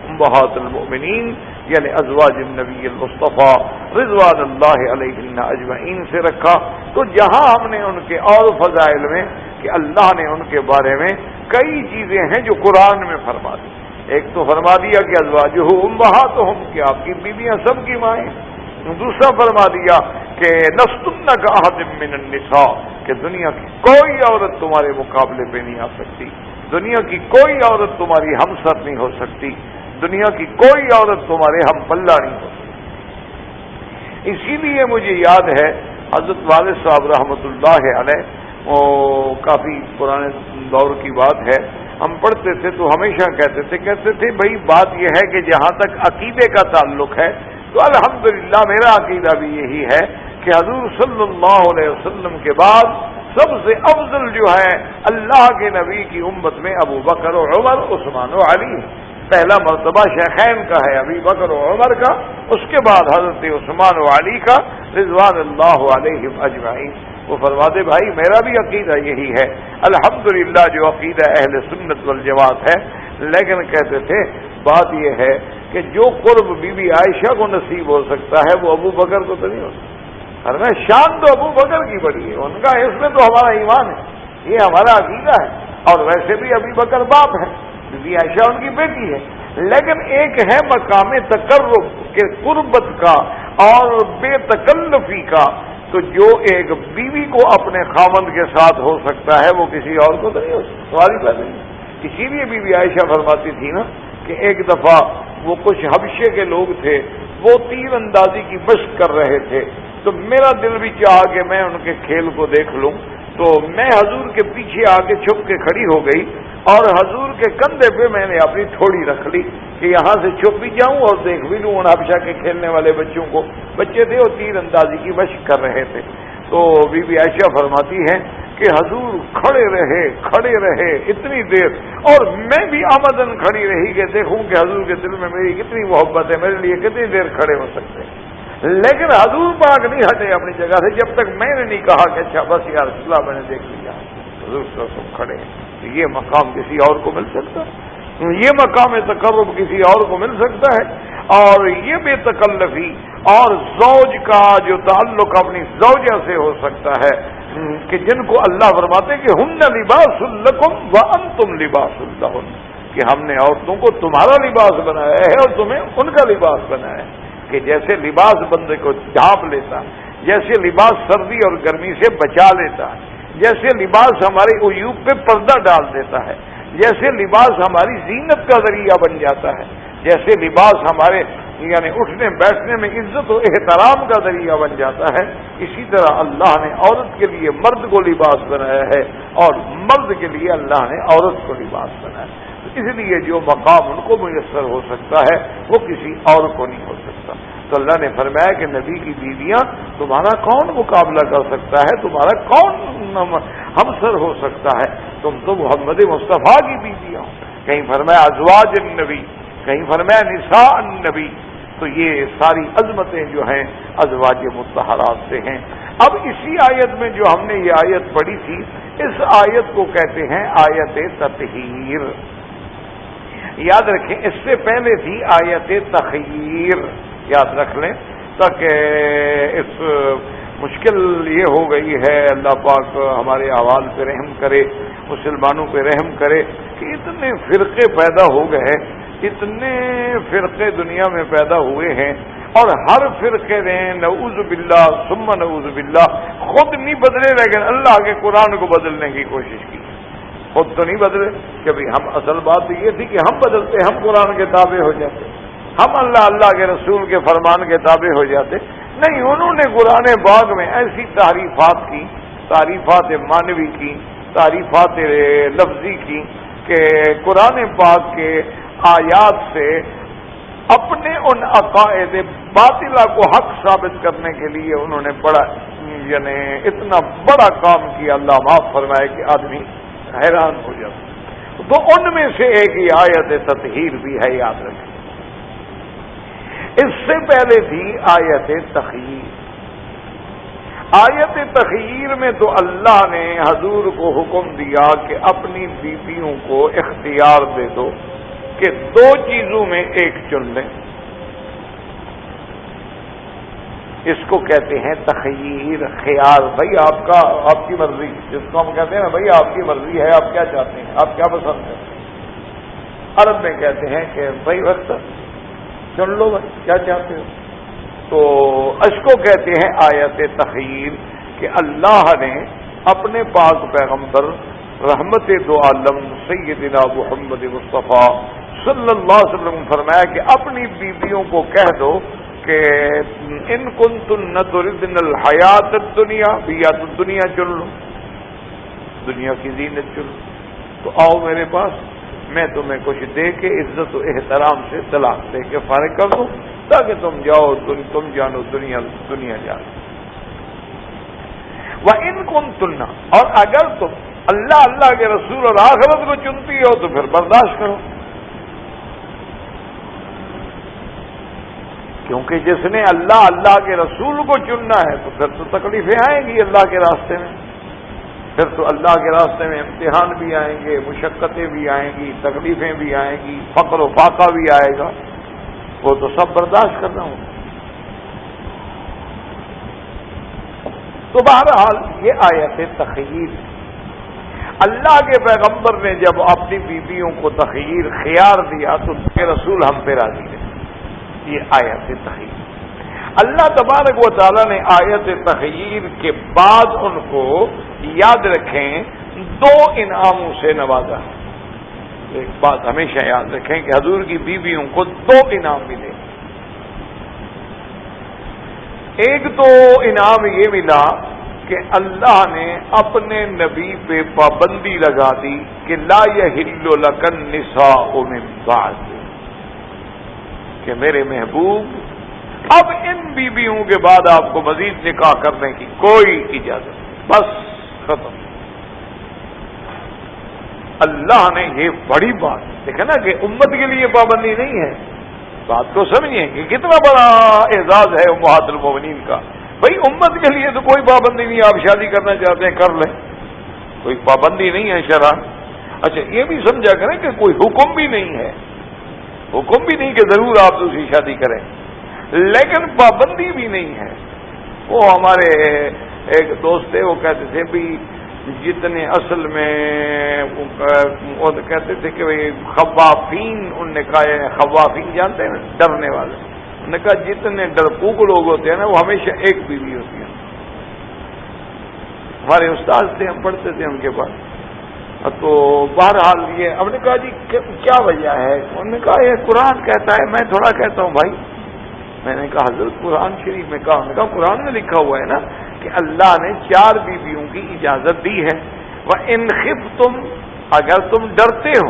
امہات المؤمنین یعنی ازواج النبی المصطفیٰ رضوان اللہ علیہن اجمعین سے رکھا. تو جہاں ہم نے ان کے اور فضائل میں کہ اللہ نے ان کے بارے میں کئی چیزیں ہیں جو قرآن میں فرما دی. ایک تو فرما دیا کہ ازواجہ امہاتہم کہ آپ کی بیویاں سب کی مائیں. دوسرا فرما دیا کہ لستن کاحد من النساء کہ دنیا کی کوئی عورت تمہارے مقابلے پہ نہیں آ سکتی، دنیا کی کوئی عورت تمہاری ہمسر نہیں ہو سکتی، دنیا کی کوئی عورت تمہارے ہم پلہ نہیں ہو سکتی. اسی لیے مجھے یاد ہے حضرت والد صاحب رحمۃ اللہ علیہ، کافی پرانے دور کی بات ہے، ہم پڑھتے تھے تو ہمیشہ کہتے تھے بھائی بات یہ ہے کہ جہاں تک عقیدے کا تعلق ہے تو الحمدللہ میرا عقیدہ بھی یہی ہے کہ حضور صلی اللہ علیہ وسلم کے بعد سب سے افضل جو ہے اللہ کے نبی کی امت میں ابو بکر و عمر عثمان و علی ہے. پہلا مرتبہ شیخین کا ہے ابی بکر و عمر کا، اس کے بعد حضرت عثمان و علی کا رضوان اللہ علیہم اجمعین. وہ فرماتے بھائی میرا بھی عقیدہ یہی ہے الحمدللہ جو عقیدہ اہل سنت والجماعت ہے، لیکن کہتے تھے بات یہ ہے کہ جو قرب بی بی عائشہ کو نصیب ہو سکتا ہے وہ ابو بکر کو تو نہیں ہو سکتا. ارے شان تو ابو بکر کی بڑی ہے، ان کا اس میں تو ہمارا ایمان ہے، یہ ہمارا عقیدہ ہے. اور ویسے بھی ابی بکر باپ ہے، بی بی عائشہ ان کی بیٹی ہے. لیکن ایک ہے مقام تقرب کے قربت کا اور بے تکلفی کا، تو جو ایک بیوی کو اپنے خاوند کے ساتھ ہو سکتا ہے وہ کسی اور کو تو نہیں ہو سکتا. سوال ہی پیدا نہیں. اسی لیے بی بی عائشہ فرماتی تھی نا کہ ایک دفعہ وہ کچھ حبشے کے لوگ تھے، وہ تیر اندازی کی مشق کر رہے تھے، تو میرا دل بھی چاہا کہ میں ان کے کھیل کو دیکھ لوں. تو میں حضور کے پیچھے آ کے چھپ کے کھڑی ہو گئی اور حضور کے کندھے پہ میں نے اپنی تھوڑی رکھ لی کہ یہاں سے چھپ بھی جاؤں اور دیکھ بھی لوں ان حبشہ کے کھیلنے والے بچوں کو. بچے تھے وہ تیر اندازی کی مشق کر رہے تھے. تو بی بی عائشہ فرماتی ہیں کہ حضور کھڑے رہے اتنی دیر، اور میں بھی آمدن کھڑی رہی کہ دیکھوں کہ حضور کے دل میں میری کتنی محبت ہے، میرے لیے کتنی دیر کھڑے ہو سکتے ہیں. لیکن حضور پاک نہیں ہٹے اپنی جگہ سے جب تک میں نے نہیں کہا کہ اچھا بس یا رسول اللہ میں نے دیکھ لیا. حضور سب کھڑے ہیں. تو یہ مقام کسی اور کو مل سکتا ہے، یہ مقام تقرب کسی اور کو مل سکتا ہے. اور یہ بے تکلفی اور زوج کا جو تعلق اپنی زوجہ سے ہو سکتا ہے کہ جن کو اللہ فرماتے کہ ہن لباس لکم وانتم لباس لہن، کہ ہم نے عورتوں کو تمہارا لباس بنایا ہے اور تمہیں ان کا لباس بنایا ہے. کہ جیسے لباس بندے کو ڈھانپ لیتا ہے، جیسے لباس سردی اور گرمی سے بچا لیتا ہے، جیسے لباس ہمارے عیوب پہ پردہ ڈال دیتا ہے، جیسے لباس ہماری زینت کا ذریعہ بن جاتا ہے، جیسے لباس ہمارے یعنی اٹھنے بیٹھنے میں عزت و احترام کا ذریعہ بن جاتا ہے، اسی طرح اللہ نے عورت کے لیے مرد کو لباس بنایا ہے اور مرد کے لیے اللہ نے عورت کو لباس بنایا ہے. اس لیے جو مقام ان کو میسر ہو سکتا ہے وہ کسی اور کو نہیں ہو سکتا. تو اللہ نے فرمایا کہ نبی کی بیویاں تمہارا کون مقابلہ کر سکتا ہے، تمہارا کون ہمسر ہو سکتا ہے، تم تو محمد مصطفیٰ کی بیویاں ہو. کہیں فرمایا ازواج النبی، کہیں فرمایا نساء النبی. تو یہ ساری عظمتیں جو ہیں ازواج مطہرات سے ہیں. اب اسی آیت میں جو ہم نے یہ آیت پڑھی تھی، اس آیت کو کہتے ہیں آیت تطہیر. یاد رکھیں اس سے پہلے تھی آیت تخیر، یاد رکھ لیں تاکہ اس مشکل یہ ہو گئی ہے. اللہ پاک ہمارے احوال پہ رحم کرے، مسلمانوں پہ رحم کرے کہ اتنے فرقے پیدا ہو گئے، اتنے فرقے دنیا میں پیدا ہوئے ہیں، اور ہر فرقے نے نعوذ باللہ ثم نعوذ باللہ خود نہیں بدلے لیکن اللہ کے قرآن کو بدلنے کی کوشش کی. خود تو نہیں بدلے کہ بھائی ہم، اصل بات یہ تھی کہ ہم بدلتے، ہم قرآن کے تابع ہو جاتے، ہم اللہ کے رسول کے فرمان کے تابع ہو جاتے. نہیں، انہوں نے قرآن باغ میں ایسی تعریفات کی، تعریفات معنوی کی، تعریفات لفظی کی کہ قرآن پاک کے آیات سے اپنے ان عقائد باطلہ کو حق ثابت کرنے کے لیے انہوں نے بڑا یعنی اتنا بڑا کام کیا، اللہ معاف فرمائے کہ آدمی حیران ہو جاتا۔ تو ان میں سے ایک ہی آیت تطہیر بھی ہے، یاد رکھیں۔ اس سے پہلے تھی آیت تخییر۔ آیت تخییر میں تو اللہ نے حضور کو حکم دیا کہ اپنی بیویوں کو اختیار دے دو کہ دو چیزوں میں ایک چن لیں۔ اس کو کہتے ہیں تخییر، خیار۔ بھائی آپ کی مرضی، جس کو ہم کہتے ہیں نا بھائی آپ کی مرضی ہے، آپ کیا چاہتے ہیں، آپ کیا پسند ہے۔ عرب میں کہتے ہیں کہ بھائی وقت چن لو، بھائی کیا چاہتے ہو۔ تو اس کو کہتے ہیں آیت تخییر کہ اللہ نے اپنے پاک پیغمبر رحمت دو عالم سیدنا محمد مصطفیٰ صلی اللہ علیہ وسلم فرمایا کہ اپنی بیویوں کو کہہ دو کہ ان کنتن تردن الحیات الدنیا، بیات الدنیا چن لو، دنیا کی زینت چن لو، تو آؤ میرے پاس، میں تمہیں کچھ دے کے عزت و احترام سے طلاق دے کے فارغ کر دوں تاکہ تم جاؤ، تم جانو دنیا جانو۔ وَإِن كُنتُنَّ، اور اگر تم اللہ کے رسول اور آخرت کو چنتی ہو تو پھر برداشت کرو، کیونکہ جس نے اللہ کے رسول کو چننا ہے تو پھر تو تکلیفیں آئیں گی اللہ کے راستے میں، پھر تو اللہ کے راستے میں امتحان بھی آئیں گے، مشقتیں بھی آئیں گی، تکلیفیں بھی آئیں گی، فقر و فاقہ بھی آئے گا، وہ تو سب برداشت کرنا ہوگا۔ تو بہرحال یہ آیت تخییر، اللہ کے پیغمبر نے جب اپنی بیویوں کو تخییر خیار دیا تو اس کے رسول ہم پہ راضی ہے۔ یہ آیت تخییر، اللہ تبارک و تعالیٰ نے آیت تخییر کے بعد ان کو یاد رکھیں دو انعاموں سے نوازا۔ ایک بات ہمیشہ یاد رکھیں کہ حضور کی بیویوں کو دو انعام ملے۔ ایک تو انعام یہ ملا کہ اللہ نے اپنے نبی پہ پابندی لگا دی کہ لا یحل لک النساء من بعد، کہ میرے محبوب اب ان بیویوں کے بعد آپ کو مزید نکاح کرنے کی کوئی اجازت، بس ختم۔ اللہ نے یہ بڑی بات دیکھا نا کہ امت کے لیے پابندی نہیں ہے، بات کو سمجھیں کہ کتنا بڑا اعزاز ہے امہات المومنین کا۔ بھائی امت کے لیے تو کوئی پابندی نہیں، آپ شادی کرنا چاہتے ہیں کر لیں، کوئی پابندی نہیں ہے شرع۔ اچھا یہ بھی سمجھا کریں کہ کوئی حکم بھی نہیں ہے، حکم بھی نہیں کہ ضرور آپ دوسری شادی کریں، لیکن پابندی بھی نہیں ہے۔ وہ ہمارے ایک دوست تھے، وہ کہتے تھے بھی جتنے اصل میں وہ کہتے تھے کہ خوافین، ان نے کہا خوافین جانتے ہیں ڈرنے والے، انہوں نے کہا جتنے ڈرپوک لوگ ہوتے ہیں نا وہ ہمیشہ ایک بیوی ہوتی ہے۔ ہمارے استاد تھے، ہم پڑھتے تھے ان کے پاس، تو بہرحال یہ ہم نے کہا جی کیا وجہ ہے؟ انہوں نے کہا یہ قرآن کہتا ہے۔ میں تھوڑا کہتا ہوں بھائی، میں نے کہا حضرت قرآن شریف میں کہا، نے کہا قرآن میں لکھا ہوا ہے نا کہ اللہ نے 4 بیویوں کی اجازت دی ہے۔ وَإِنْ خِفْتُمْ، اگر تم ڈرتے ہو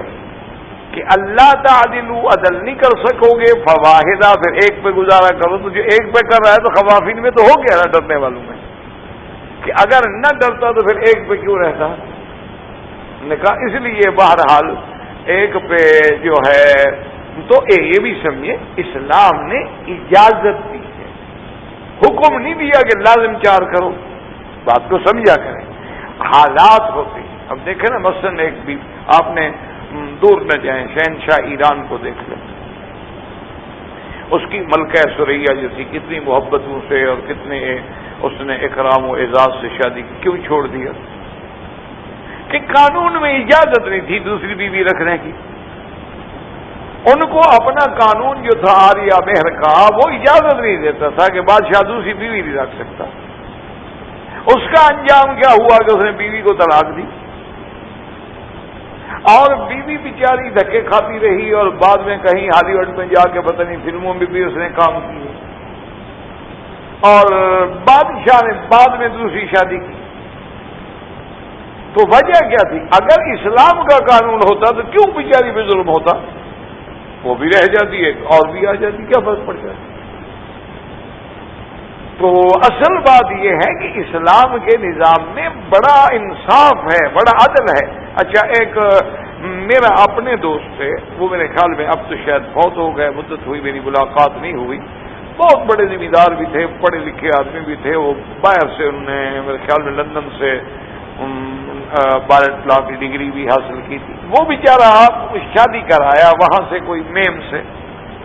کہ اللہ تعدلوا عدل نہیں کر سکو گے، فواحدہ، پھر ایک پہ گزارا کرو۔ تو جو ایک پہ کر رہا ہے تو خوافین میں تو ہو گیا نا ڈرنے والوں میں، کہ اگر نہ ڈرتا تو پھر ایک پہ کیوں رہتا؟ نے کہا اس لیے بہرحال ایک پہ جو ہے تو یہ بھی سمجھے اسلام نے اجازت دی ہے، حکم نہیں دیا کہ لازم 4 کرو، بات کو سمجھا کریں۔ حالات ہوتے ہیں، اب دیکھیں نا مثلاً ایک بھی آپ نے دور نہ جائیں، شہنشاہ ایران کو دیکھ لیں، اس کی ملکہ سریا جو تھی کتنی محبتوں سے اور کتنے اس نے اکرام و اعزاز سے شادی کی، کیوں چھوڑ دیا؟ کہ قانون میں اجازت نہیں تھی دوسری بیوی رکھنے کی، ان کو اپنا قانون جو تھا آریہ مہر کا وہ اجازت نہیں دیتا تھا کہ بادشاہ دوسری بیوی نہیں رکھ سکتا۔ اس کا انجام کیا ہوا کہ اس نے بیوی کو طلاق دی، اور بیوی بیچاری دھکے کھاتی رہی، اور بعد میں کہیں ہالی ووڈ میں جا کے پتہ نہیں فلموں میں بھی اس نے کام کیے، اور بادشاہ نے بعد میں دوسری شادی کی۔ تو وجہ کیا تھی؟ اگر اسلام کا قانون ہوتا تو کیوں بیچاری پہ ظلم ہوتا؟ وہ بھی رہ جاتی ہے اور بھی آ جاتی، کیا فرق پڑ جاتا؟ تو اصل بات یہ ہے کہ اسلام کے نظام میں بڑا انصاف ہے، بڑا عدل ہے۔ اچھا، ایک میرا اپنے دوست تھے، وہ میرے خیال میں اب تو شاید بہت ہو گئے، مدت ہوئی میری ملاقات نہیں ہوئی، بہت بڑے ذمہ دار بھی تھے، پڑھے لکھے آدمی بھی تھے، وہ باہر سے انہوں نے میرے خیال میں لندن سے 12 لاکھ کی ڈگری بھی حاصل کی تھی۔ وہ بیچارہ شادی کرایا وہاں سے کوئی میم سے،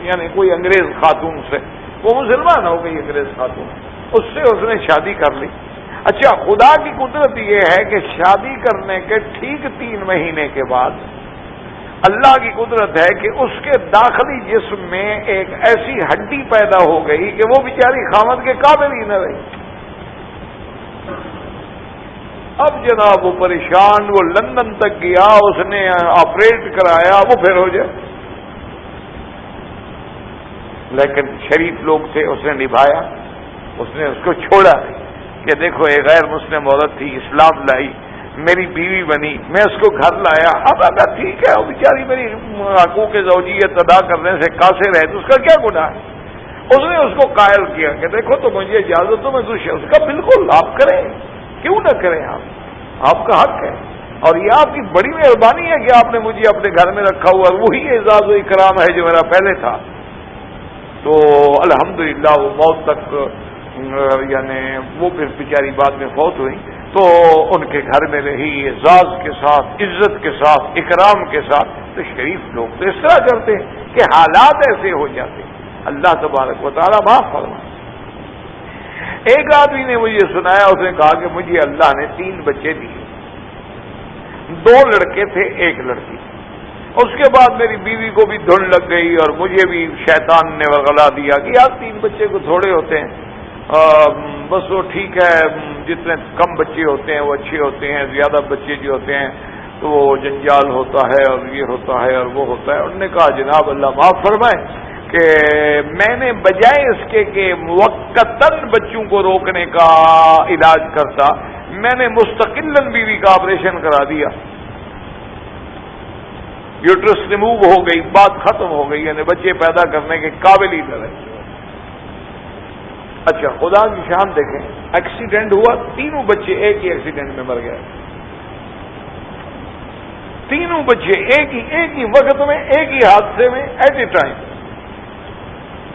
یعنی کوئی انگریز خاتون سے، وہ مسلمان ہو گئی انگریز خاتون، اس نے شادی کر لی۔ اچھا، خدا کی قدرت یہ ہے کہ شادی کرنے کے ٹھیک 3 مہینے کے بعد اللہ کی قدرت ہے کہ اس کے داخلی جسم میں ایک ایسی ہڈی پیدا ہو گئی کہ وہ بیچاری خامد کے قابل ہی نہ رہی۔ اب جناب وہ پریشان، وہ لندن تک گیا، اس نے آپریٹ کرایا، وہ پھر ہو جائے، لیکن شریف لوگ تھے، اس نے نبھایا، اس نے اس کو چھوڑا کہ دیکھو ایک غیر مسلم عورت تھی، اسلام لائی، میری بیوی بنی، میں اس کو گھر لایا، اب اگر ٹھیک ہے وہ بیچاری میری حقوق زوجیت ادا کرنے سے قاصر ہے تو اس کا کیا گناہ ہے؟ اس نے اس کو قائل کیا کہ دیکھو تو مجھے اجازت تو میں دوسرے، اس کا بالکل آپ کریں، کیوں نہ کریں، آپ کا حق ہے، اور یہ آپ کی بڑی مہربانی ہے کہ آپ نے مجھے اپنے گھر میں رکھا ہوا، وہی اعزاز و اکرام ہے جو میرا پہلے تھا۔ تو الحمدللہ وہ موت تک، یعنی وہ پھر بیچاری بعد میں فوت ہوئی، تو ان کے گھر میں رہی اعزاز کے ساتھ، عزت کے ساتھ، اکرام کے ساتھ۔ تو شریف لوگ تو اس طرح کرتے ہیں کہ حالات ایسے ہو جاتے ہیں، اللہ تبارک و تعالیٰ معاف فرمائے۔ ایک آدمی نے مجھے سنایا، اس نے کہا کہ مجھے اللہ نے 3 بچے دیے، 2 لڑکے تھے 1 لڑکی، اس کے بعد میری بیوی کو بھی دھن لگ گئی اور مجھے بھی شیطان نے ورغلا دیا کہ یار 3 بچے کو تھوڑے ہوتے ہیں، بس وہ ٹھیک ہے، جتنے کم بچے ہوتے ہیں وہ اچھے ہوتے ہیں، زیادہ بچے جو ہوتے ہیں تو وہ جنجال ہوتا ہے اور یہ ہوتا ہے اور وہ ہوتا ہے۔ انہوں نے کہا جناب اللہ معاف فرمائے کہ میں نے بجائے اس کے کہ موقتاً بچوں کو روکنے کا علاج کرتا، میں نے مستقلاً بیوی کا آپریشن کرا دیا، یوٹرس ریموو ہو گئی، بات ختم ہو گئی، یعنی بچے پیدا کرنے کے قابل ہی نہ رہے۔ اچھا، خدا کی شان دیکھیں، ایکسیڈنٹ ہوا، 3 بچے ایک ہی ایکسیڈنٹ میں مر گئے، 3 بچے ایک ہی وقت میں، ایک ہی حادثے میں، ایٹ اے ٹائم۔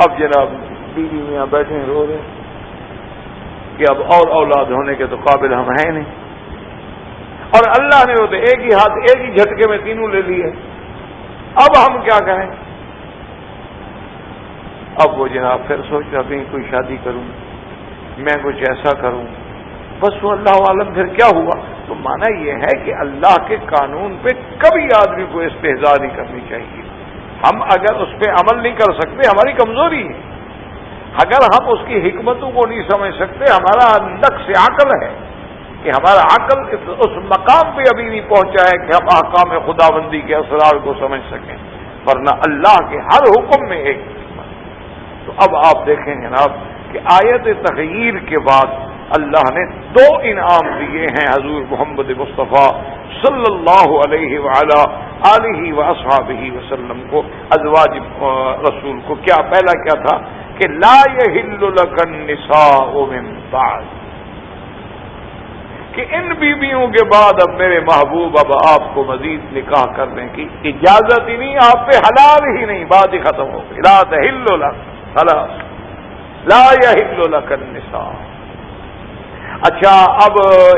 اب جناب بیوی میاں بیٹھے ہیں، رو رہے ہیں کہ اب اور اولاد ہونے کے تو قابل ہم ہیں نہیں، اور اللہ نے ہوتے ایک ہی جھٹکے میں 3 لے لیے، اب ہم کیا کریں؟ اب وہ جناب پھر سوچ رہا بھی کوئی شادی کروں، میں کچھ ایسا کروں، بس وہ اللہ عالم پھر کیا ہوا۔ تو مانا یہ ہے کہ اللہ کے قانون پہ کبھی آدمی کو استہزاء نہیں کرنی چاہیے۔ ہم اگر اس پہ عمل نہیں کر سکتے، ہماری کمزوری ہے، اگر ہم اس کی حکمتوں کو نہیں سمجھ سکتے، ہمارا نقص عقل ہے کہ ہمارا عقل اس مقام پہ ابھی نہیں پہنچا ہے کہ ہم احکام خداوندی کے اسرار کو سمجھ سکیں، ورنہ اللہ کے ہر حکم میں ایک حکمت۔ تو اب آپ دیکھیں جناب کہ آیت تغییر کے بعد اللہ نے 2 انعام دیے ہیں حضور محمد مصطفیٰ صلی اللہ علیہ وعلی آلہ واصحابہ وسلم کو، ازواج رسول کو۔ کیا پہلا کیا تھا کہ لا یحل لک النساء من بعد، کہ ان بیویوں کے بعد اب میرے محبوب اب آپ کو مزید نکاح کرنے کی اجازت ہی نہیں، آپ پہ حلال ہی نہیں، بات ہی ختم ہو گئی۔ لا تحل لک، خلاص، لا یحل لک النساء۔ اچھا، اب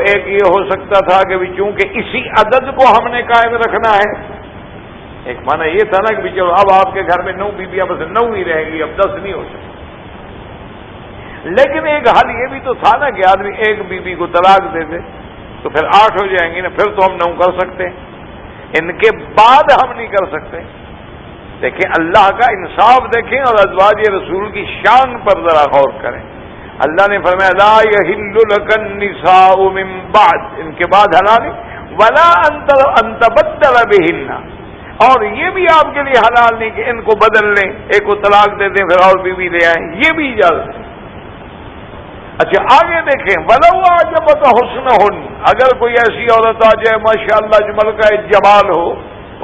ایک یہ ہو سکتا تھا کہ چونکہ اسی عدد کو ہم نے قائم رکھنا ہے، ایک معنی یہ تھا نا کہ چلو اب آپ کے گھر میں 9 بیویاں بس 9 ہی رہیں گی، اب 10 نہیں ہو سکتی۔ لیکن ایک حل یہ بھی تو تھا نا کہ آدمی ایک بیوی کو طلاق دے دے تو پھر 8 ہو جائیں گی نا، پھر تو ہم 9 کر سکتے ہیں، ان کے بعد ہم نہیں کر سکتے۔ دیکھیں اللہ کا انصاف دیکھیں، اور ازواج رسول کی شان پر ذرا غور کریں۔ اللہ نے فرمایا لا یحل لک النساء من بعد، ان کے بعد حلال ولا ان تبدل بہن، اور یہ بھی آپ کے لیے حلال نہیں کہ ان کو بدل لیں، ایک کو طلاق دے دیں پھر اور بیوی لے آئیں، یہ بھی اجازت ہے۔ اچھا آگے دیکھیں ولو اعجبک حسنہن، اگر کوئی ایسی عورت آ جائے ماشاءاللہ جمل کا جمال ہو،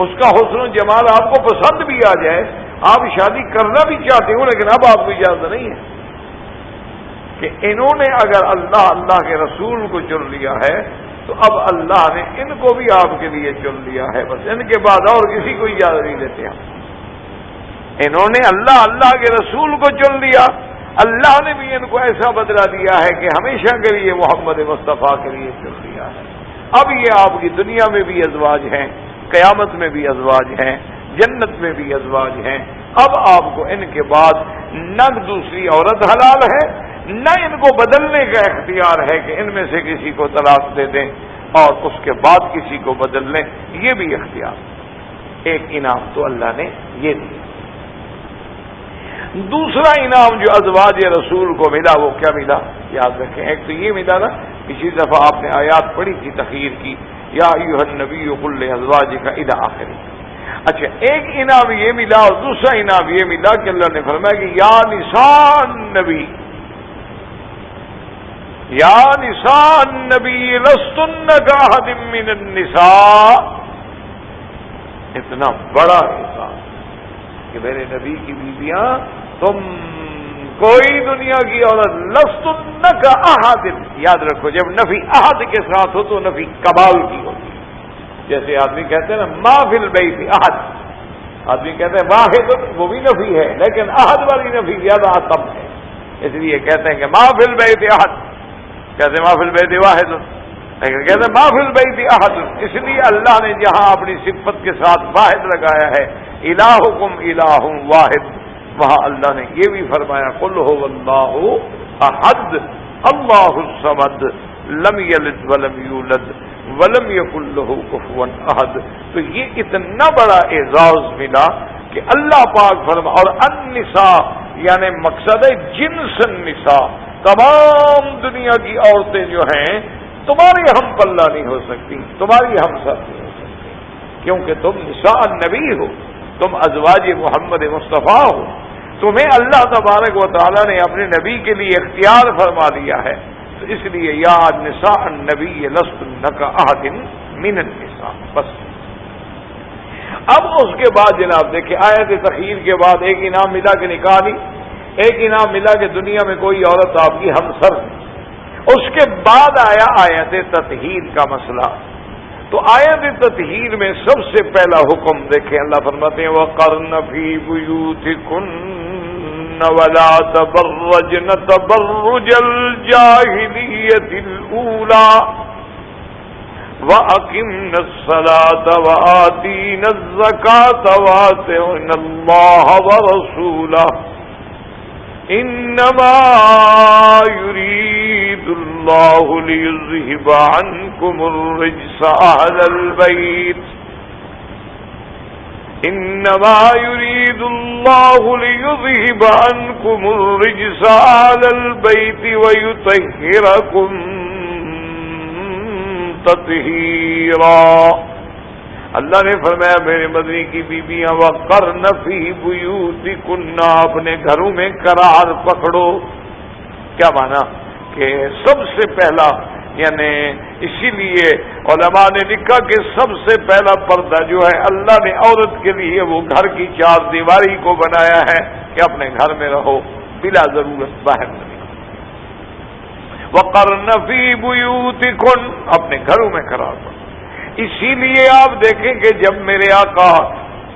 اس کا حسن و جمال آپ کو پسند بھی آ جائے، آپ شادی کرنا بھی چاہتے ہو لیکن اب آپ کو اجازت نہیں ہے کہ انہوں نے اگر اللہ کے رسول کو چن لیا ہے تو اب اللہ نے ان کو بھی آپ کے لیے چن لیا ہے، بس ان کے بعد اور کسی کو اجازت نہیں دیتے ہم۔ انہوں نے اللہ کے رسول کو چن لیا، اللہ نے بھی ان کو ایسا بدلہ دیا ہے کہ ہمیشہ کے لیے محمد مصطفیٰ کے لیے چن لیا ہے۔ اب یہ آپ کی دنیا میں بھی ازواج ہیں، قیامت میں بھی ازواج ہیں، جنت میں بھی ازواج ہیں۔ اب آپ کو ان کے بعد نہ دوسری عورت حلال ہے، نہ ان کو بدلنے کا اختیار ہے کہ ان میں سے کسی کو طلاق دے دیں اور اس کے بعد کسی کو بدل لیں، یہ بھی اختیار۔ ایک انعام تو اللہ نے یہ دیا۔ دوسرا انعام جو ازواج رسول کو ملا وہ کیا ملا؟ یاد رکھیں، ایک تو یہ ملا نا، پچھلی دفعہ آپ نے آیات پڑھی تھی تخیر کی، یا ایھا النبی قل لازواجک الی آخری۔ اچھا، ایک انعام یہ ملا اور دوسرا انعام یہ ملا کہ اللہ نے فرمایا کہ یا نساء النبی، یا نساء النبی لستن کاحد من النساء۔ اتنا بڑا احسان کہ میرے نبی کی بیویاں، تم کوئی دنیا کی عورت لستن کاحد، یاد رکھو جب نفی احد کے ساتھ ہو تو نفی کمال کی ہوتی ہے۔ جیسے آدمی کہتے ہیں نا ما فی البیت احد، آدمی کہتے ہیں واحد، وہ بھی نفی ہے لیکن احد والی نفی زیادہ اتم ہے، اس لیے کہتے ہیں کہ ما فی البیت احد، کہتے ہیں ما فی البیت واحد، لیکن کہتے ہیں ما فی البیت احد، اس لیے اللہ نے جہاں اپنی صفت کے ساتھ واحد لگایا ہے، الہکم الہ واحد، وہاں اللہ نے یہ بھی فرمایا قل هو اللہ احد اللہ الصمد لم یلد ولم یولد ولم یکن له کفوا احد۔ تو یہ اتنا بڑا اعزاز ملا کہ اللہ پاک فرما، اور النساء یعنی مقصد ہے جنس النساء، تمام دنیا کی عورتیں جو ہیں تمہاری ہم پلہ نہیں ہو سکتی، تمہاری ہم سب نہیں ہو سکتی، کیونکہ تم نساء النبی ہو، تم ازواج محمد مصطفیٰ ہو، تمہیں اللہ تبارک و تعالی نے اپنے نبی کے لیے اختیار فرما لیا ہے، تو اس لیے یا نساء النبی لستن کاحد من النساء۔ بس اب اس کے بعد جناب دیکھیں، آیت تخیر کے بعد ایک انعام ملا کہ نکاح نہیں، ایک انعام ملا کہ دنیا میں کوئی عورت آپ کی ہمسر نہیں، اس کے بعد آیا آیت تطہیر کا مسئلہ۔ تو آیت تطہیر میں سب سے پہلا حکم دیکھیں، اللہ فرماتے ہیں وَقَرْنَ فِي بُيُوتِكُنَّ وَلَا تَبَرَّجْنَ تَبَرُّجَ الْجَاهِلِيَّةِ الْأُولَى وَأَقِمْنَ الصَّلَاةَ وَآتِينَ الزَّكَاةَ وَأَطِعْنَ اللَّهَ وَرَسُولَهُ إنما يريد الله ليذهب عنكم الرجس أهل البيت إنما يريد الله ليذهب عنكم الرجس أهل البيت ويطهركم تطهيرا۔ اللہ نے فرمایا میرے مدنی کی بیویاں وقرن فی بیوتکن، اپنے گھروں میں قرار پکڑو۔ کیا مانا کہ سب سے پہلا، یعنی اسی لیے علماء نے لکھا کہ سب سے پہلا پردہ جو ہے اللہ نے عورت کے لیے وہ گھر کی چار دیواری کو بنایا ہے کہ اپنے گھر میں رہو، بلا ضرورت باہر نہ نکلو۔ وقرن فی بیوتکن، اپنے گھروں میں قرار پکڑو۔ اسی لیے آپ دیکھیں کہ جب میرے آقا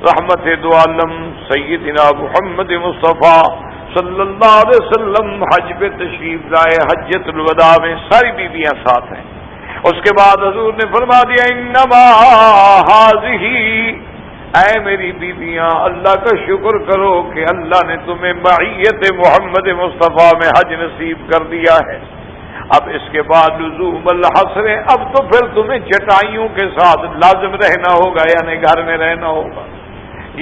رحمت دو عالم سیدنا محمد مصطفیٰ صلی اللہ علیہ وسلم حج پہ تشریف لائے، حجۃ الوداع میں ساری بیویاں ساتھ ہیں، اس کے بعد حضور نے فرما دیا انما ھذہ، اے میری بیویاں اللہ کا شکر کرو کہ اللہ نے تمہیں معیت محمد مصطفیٰ میں حج نصیب کر دیا ہے۔ اب اس کے بعد لزوم الحصر، اب تو پھر تمہیں چٹائیوں کے ساتھ لازم رہنا ہوگا، یعنی گھر میں رہنا ہوگا۔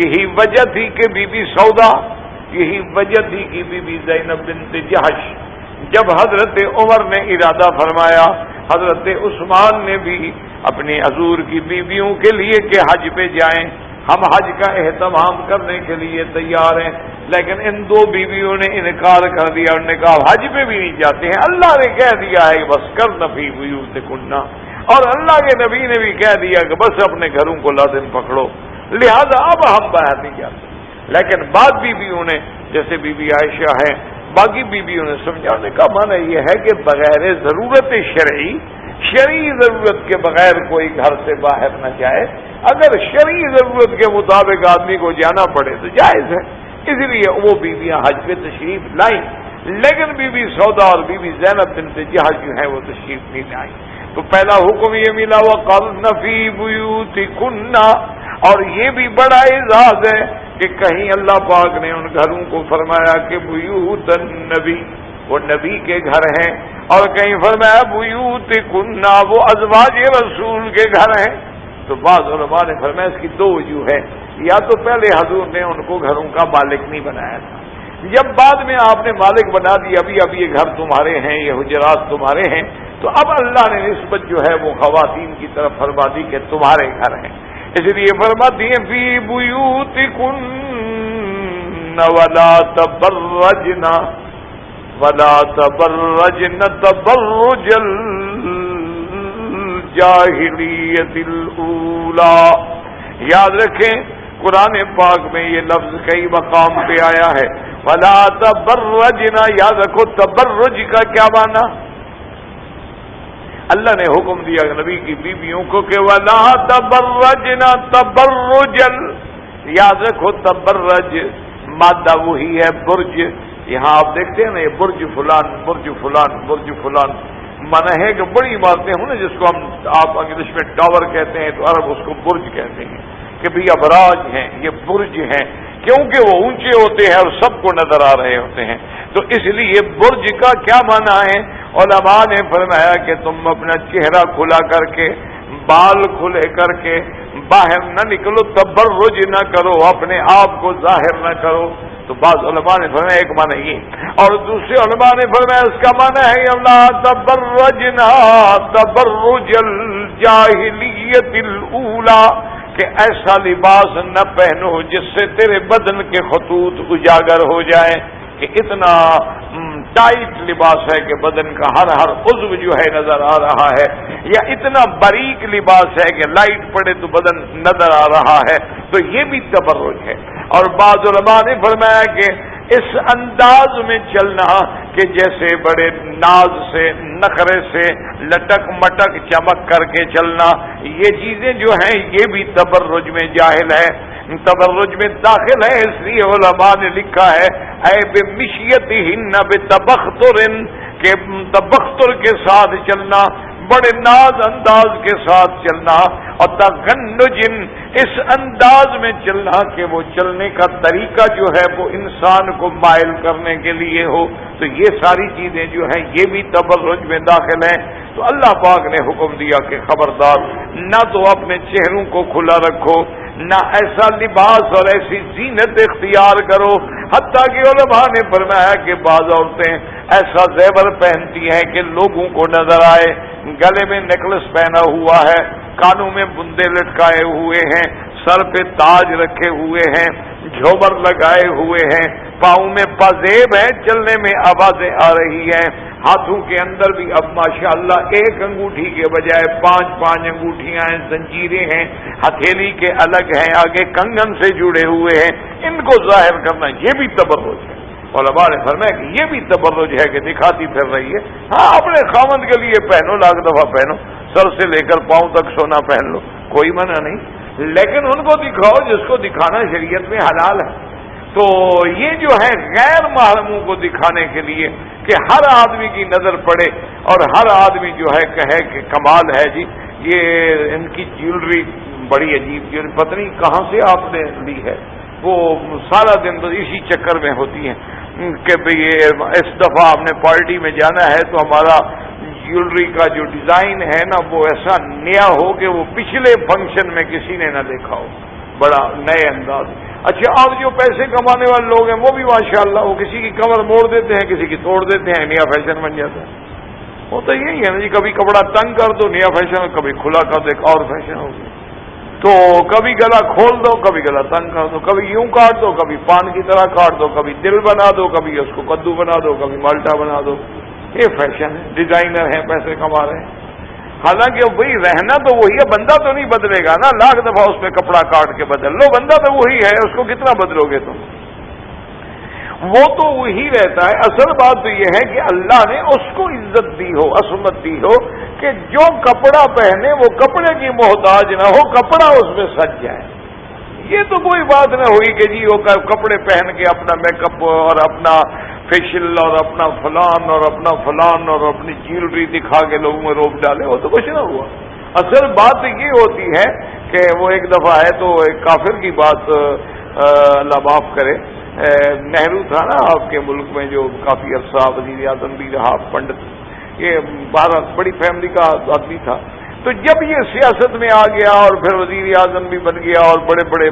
یہی وجہ تھی کہ بی بی سودا، یہی وجہ تھی کہ بی بی زینب بنت جہش، جب حضرت عمر نے ارادہ فرمایا، حضرت عثمان نے بھی اپنے حضور کی بیویوں کے لیے کہ حج پہ جائیں، ہم حج کا اہتمام کرنے کے لیے تیار ہیں، لیکن ان دو بیویوں نے انکار کر دیا، انہوں نے کہا حج پہ بھی نہیں جاتے ہیں، اللہ نے کہہ دیا ہے کہ بس کرن فی بیوتکن، اور اللہ کے نبی نے بھی کہہ دیا کہ بس اپنے گھروں کو لازم پکڑو، لہذا اب ہم باہر نہیں جاتے۔ لیکن بعد بیویوں نے جیسے بی بی عائشہ ہے باقی بیویوں نے سمجھانے کا معنی یہ ہے کہ بغیر ضرورت شرعی ضرورت کے بغیر کوئی گھر سے باہر نہ جائے. اگر شرعی ضرورت کے مطابق آدمی کو جانا پڑے تو جائز ہے. اس لیے وہ بیویاں حج پہ تشریف لائیں، لیکن بی بی سودا اور بی بی زینب بنت جہش جو ہیں وہ تشریف نہیں لائیں. تو پہلا حکم یہ ملا وَقَرْنَ فِي بُيُوتِكُنَّ، اور یہ بھی بڑا اعزاز ہے کہ کہیں اللہ پاک نے ان گھروں کو فرمایا کہ بیوت النبی، وہ نبی کے گھر ہیں، اور کہیں فرمایا بیوتکن، وہ ازواج رسول کے گھر ہیں. تو بعض علماء نے فرمایا اس کی دو وجوہ ہے. یا تو پہلے حضور نے ان کو گھروں کا مالک نہیں بنایا تھا، جب بعد میں آپ نے مالک بنا دیا اب یہ گھر تمہارے ہیں، یہ حجرات تمہارے ہیں، تو اب اللہ نے نسبت جو ہے وہ خواتین کی طرف فرما دی کہ تمہارے گھر ہیں. اس لیے فرماتی ہیں فی بیوتکن ولا تبرجن تبرج الجاہلیت الاولی. یاد رکھیں قرآن پاک میں یہ لفظ کئی مقام پہ آیا ہے. ولا تبرجن، یاد رکھو تبرج کا کیا معنی؟ اللہ نے حکم دیا نبی کی بیویوں کو کہ ولا تبرجن تبرجل. یاد رکھو تبرج مادہ وہی ہے برج. یہاں آپ دیکھتے ہیں نا یہ برج فلان برج فلان برج فلان، مانا ہے کہ بڑی عمارتیں ہوں نا جس کو ہم آپ انگلش میں ٹاور کہتے ہیں تو عرب اس کو برج کہتے ہیں کہ بھئی ابراج ہیں، یہ برج ہیں، کیونکہ وہ اونچے ہوتے ہیں اور سب کو نظر آ رہے ہوتے ہیں. تو اس لیے برج کا کیا معنی ہے؟ علماء نے فرمایا کہ تم اپنا چہرہ کھلا کر کے، بال کھلے کر کے باہر نہ نکلو، تبرج نہ کرو، اپنے آپ کو ظاہر نہ کرو. تو بعض علماء نے فرمایا ایک معنی یہ، اور دوسرے علماء نے فرمایا اس کا معنی ہے اللہ تبرجنا تبرج الجاہلیت الاولی، کہ ایسا لباس نہ پہنو جس سے تیرے بدن کے خطوط اجاگر ہو جائیں، کہ اتنا ٹائٹ لباس ہے کہ بدن کا ہر عضو جو ہے نظر آ رہا ہے، یا اتنا باریک لباس ہے کہ لائٹ پڑے تو بدن نظر آ رہا ہے. تو یہ بھی تبرج ہے. اور بعض علماء نے فرمایا کہ اس انداز میں چلنا کہ جیسے بڑے ناز سے نخرے سے لٹک مٹک چمک کر کے چلنا، یہ چیزیں جو ہیں یہ بھی تبرج میں جاہل ہے، تبرج میں داخل ہے. اس لیے علماء نے لکھا ہے اے بمشیتہن بتبختر، کہ تبختر کے ساتھ چلنا، بڑے ناز انداز کے ساتھ چلنا، اور تغنجن، اس انداز میں چلنا کہ وہ چلنے کا طریقہ جو ہے وہ انسان کو مائل کرنے کے لیے ہو. تو یہ ساری چیزیں جو ہیں یہ بھی تبرج میں داخل ہیں. تو اللہ پاک نے حکم دیا کہ خبردار، نہ تو اپنے چہروں کو کھلا رکھو، نہ ایسا لباس اور ایسی زینت اختیار کرو. حتیٰ کہ علماء نے فرمایا کہ بعض عورتیں ایسا زیور پہنتی ہیں کہ لوگوں کو نظر آئے، گلے میں نیکلس پہنا ہوا ہے، کانوں میں بندے لٹکائے ہوئے ہیں، سر پہ تاج رکھے ہوئے ہیں، جھومر لگائے ہوئے ہیں، پاؤں میں پازیب ہیں، چلنے میں آوازیں آ رہی ہیں، ہاتھوں کے اندر بھی اب ماشاءاللہ ایک انگوٹھی کے بجائے پانچ انگوٹھیاں ہیں، زنجیریں ہیں، ہتھیلی کے الگ ہیں، آگے کنگن سے جڑے ہوئے ہیں. ان کو ظاہر کرنا یہ بھی تبرج ہے. علماء نے فرمایا کہ یہ بھی تبرج ہے کہ دکھاتی پھر رہی ہے. ہاں اپنے خاوند کے لیے پہنو، لاکھ دفعہ پہنو، سر سے لے کر پاؤں تک سونا پہن لو، کوئی منع نہیں، لیکن ان کو دکھاؤ جس کو دکھانا شریعت میں حلال ہے. تو یہ جو ہے غیر محرموں کو دکھانے کے لیے کہ ہر آدمی کی نظر پڑے اور ہر آدمی جو ہے کہے کہ کمال ہے جی، یہ ان کی جیولری بڑی عجیب جیولری، پتہ نہیں کہاں سے آپ نے لی ہے. وہ سارا دن تو اسی چکر میں ہوتی ہیں کہ بھئی اس دفعہ آپ نے پارٹی میں جانا ہے تو ہمارا جیولری کا جو ڈیزائن ہے نا وہ ایسا نیا ہو کہ وہ پچھلے فنکشن میں کسی نے نہ دیکھا ہو، بڑا نئے انداز. اچھا اب جو پیسے کمانے والے لوگ ہیں وہ بھی ماشاءاللہ وہ کسی کی کمر موڑ دیتے ہیں، کسی کی توڑ دیتے ہیں، نیا فیشن بن جاتا ہے. وہ تو یہی ہے نا جی، کبھی کپڑا تنگ کر دو نیا فیشن، کبھی کھلا کر دو ایک اور فیشن ہو گیا. تو کبھی گلا کھول دو، کبھی گلا تنگ کر دو، کبھی یوں کاٹ دو، کبھی پان کی طرح کاٹ دو، کبھی دل بنا دو، کبھی اس کو کدو بنا دو، کبھی مالٹا بنا دو. یہ فیشن ہے، ڈیزائنر ہیں، پیسے کما رہے ہیں. حالانکہ وہی رہنا تو وہی ہے، بندہ تو نہیں بدلے گا نا، لاکھ دفعہ اس پہ کپڑا کاٹ کے بدل لو، بندہ تو وہی ہے، اس کو کتنا بدلو گے تم؟ وہ تو وہی رہتا ہے۔ اصل بات تو یہ ہے کہ اللہ نے اس کو عزت دی ہو، عصمت دی ہو کہ جو کپڑا پہنے وہ کپڑے کی محتاج نہ ہو، کپڑا اس میں سج جائے۔ یہ تو کوئی بات نہ ہوئی کہ جی وہ کپڑے پہن کے اپنا میک اپ اور اپنا فیشل اور اپنا فلان اور اپنا فلان اور اپنی جیولری دکھا کے لوگوں میں روپ ڈالے، وہ تو کچھ نہ ہوا۔ اصل بات یہ ہوتی ہے کہ وہ ایک دفعہ ہے تو ایک کافر کی بات، اللہ معاف کرے، نہرو تھا نا آپ کے ملک میں جو کافی عرصہ وزیر اعظم بھی رہا، پنڈت، یہ بڑی فیملی کا آدمی تھا۔ تو جب یہ سیاست میں آ گیا اور پھر وزیر اعظم بھی بن گیا اور بڑے بڑے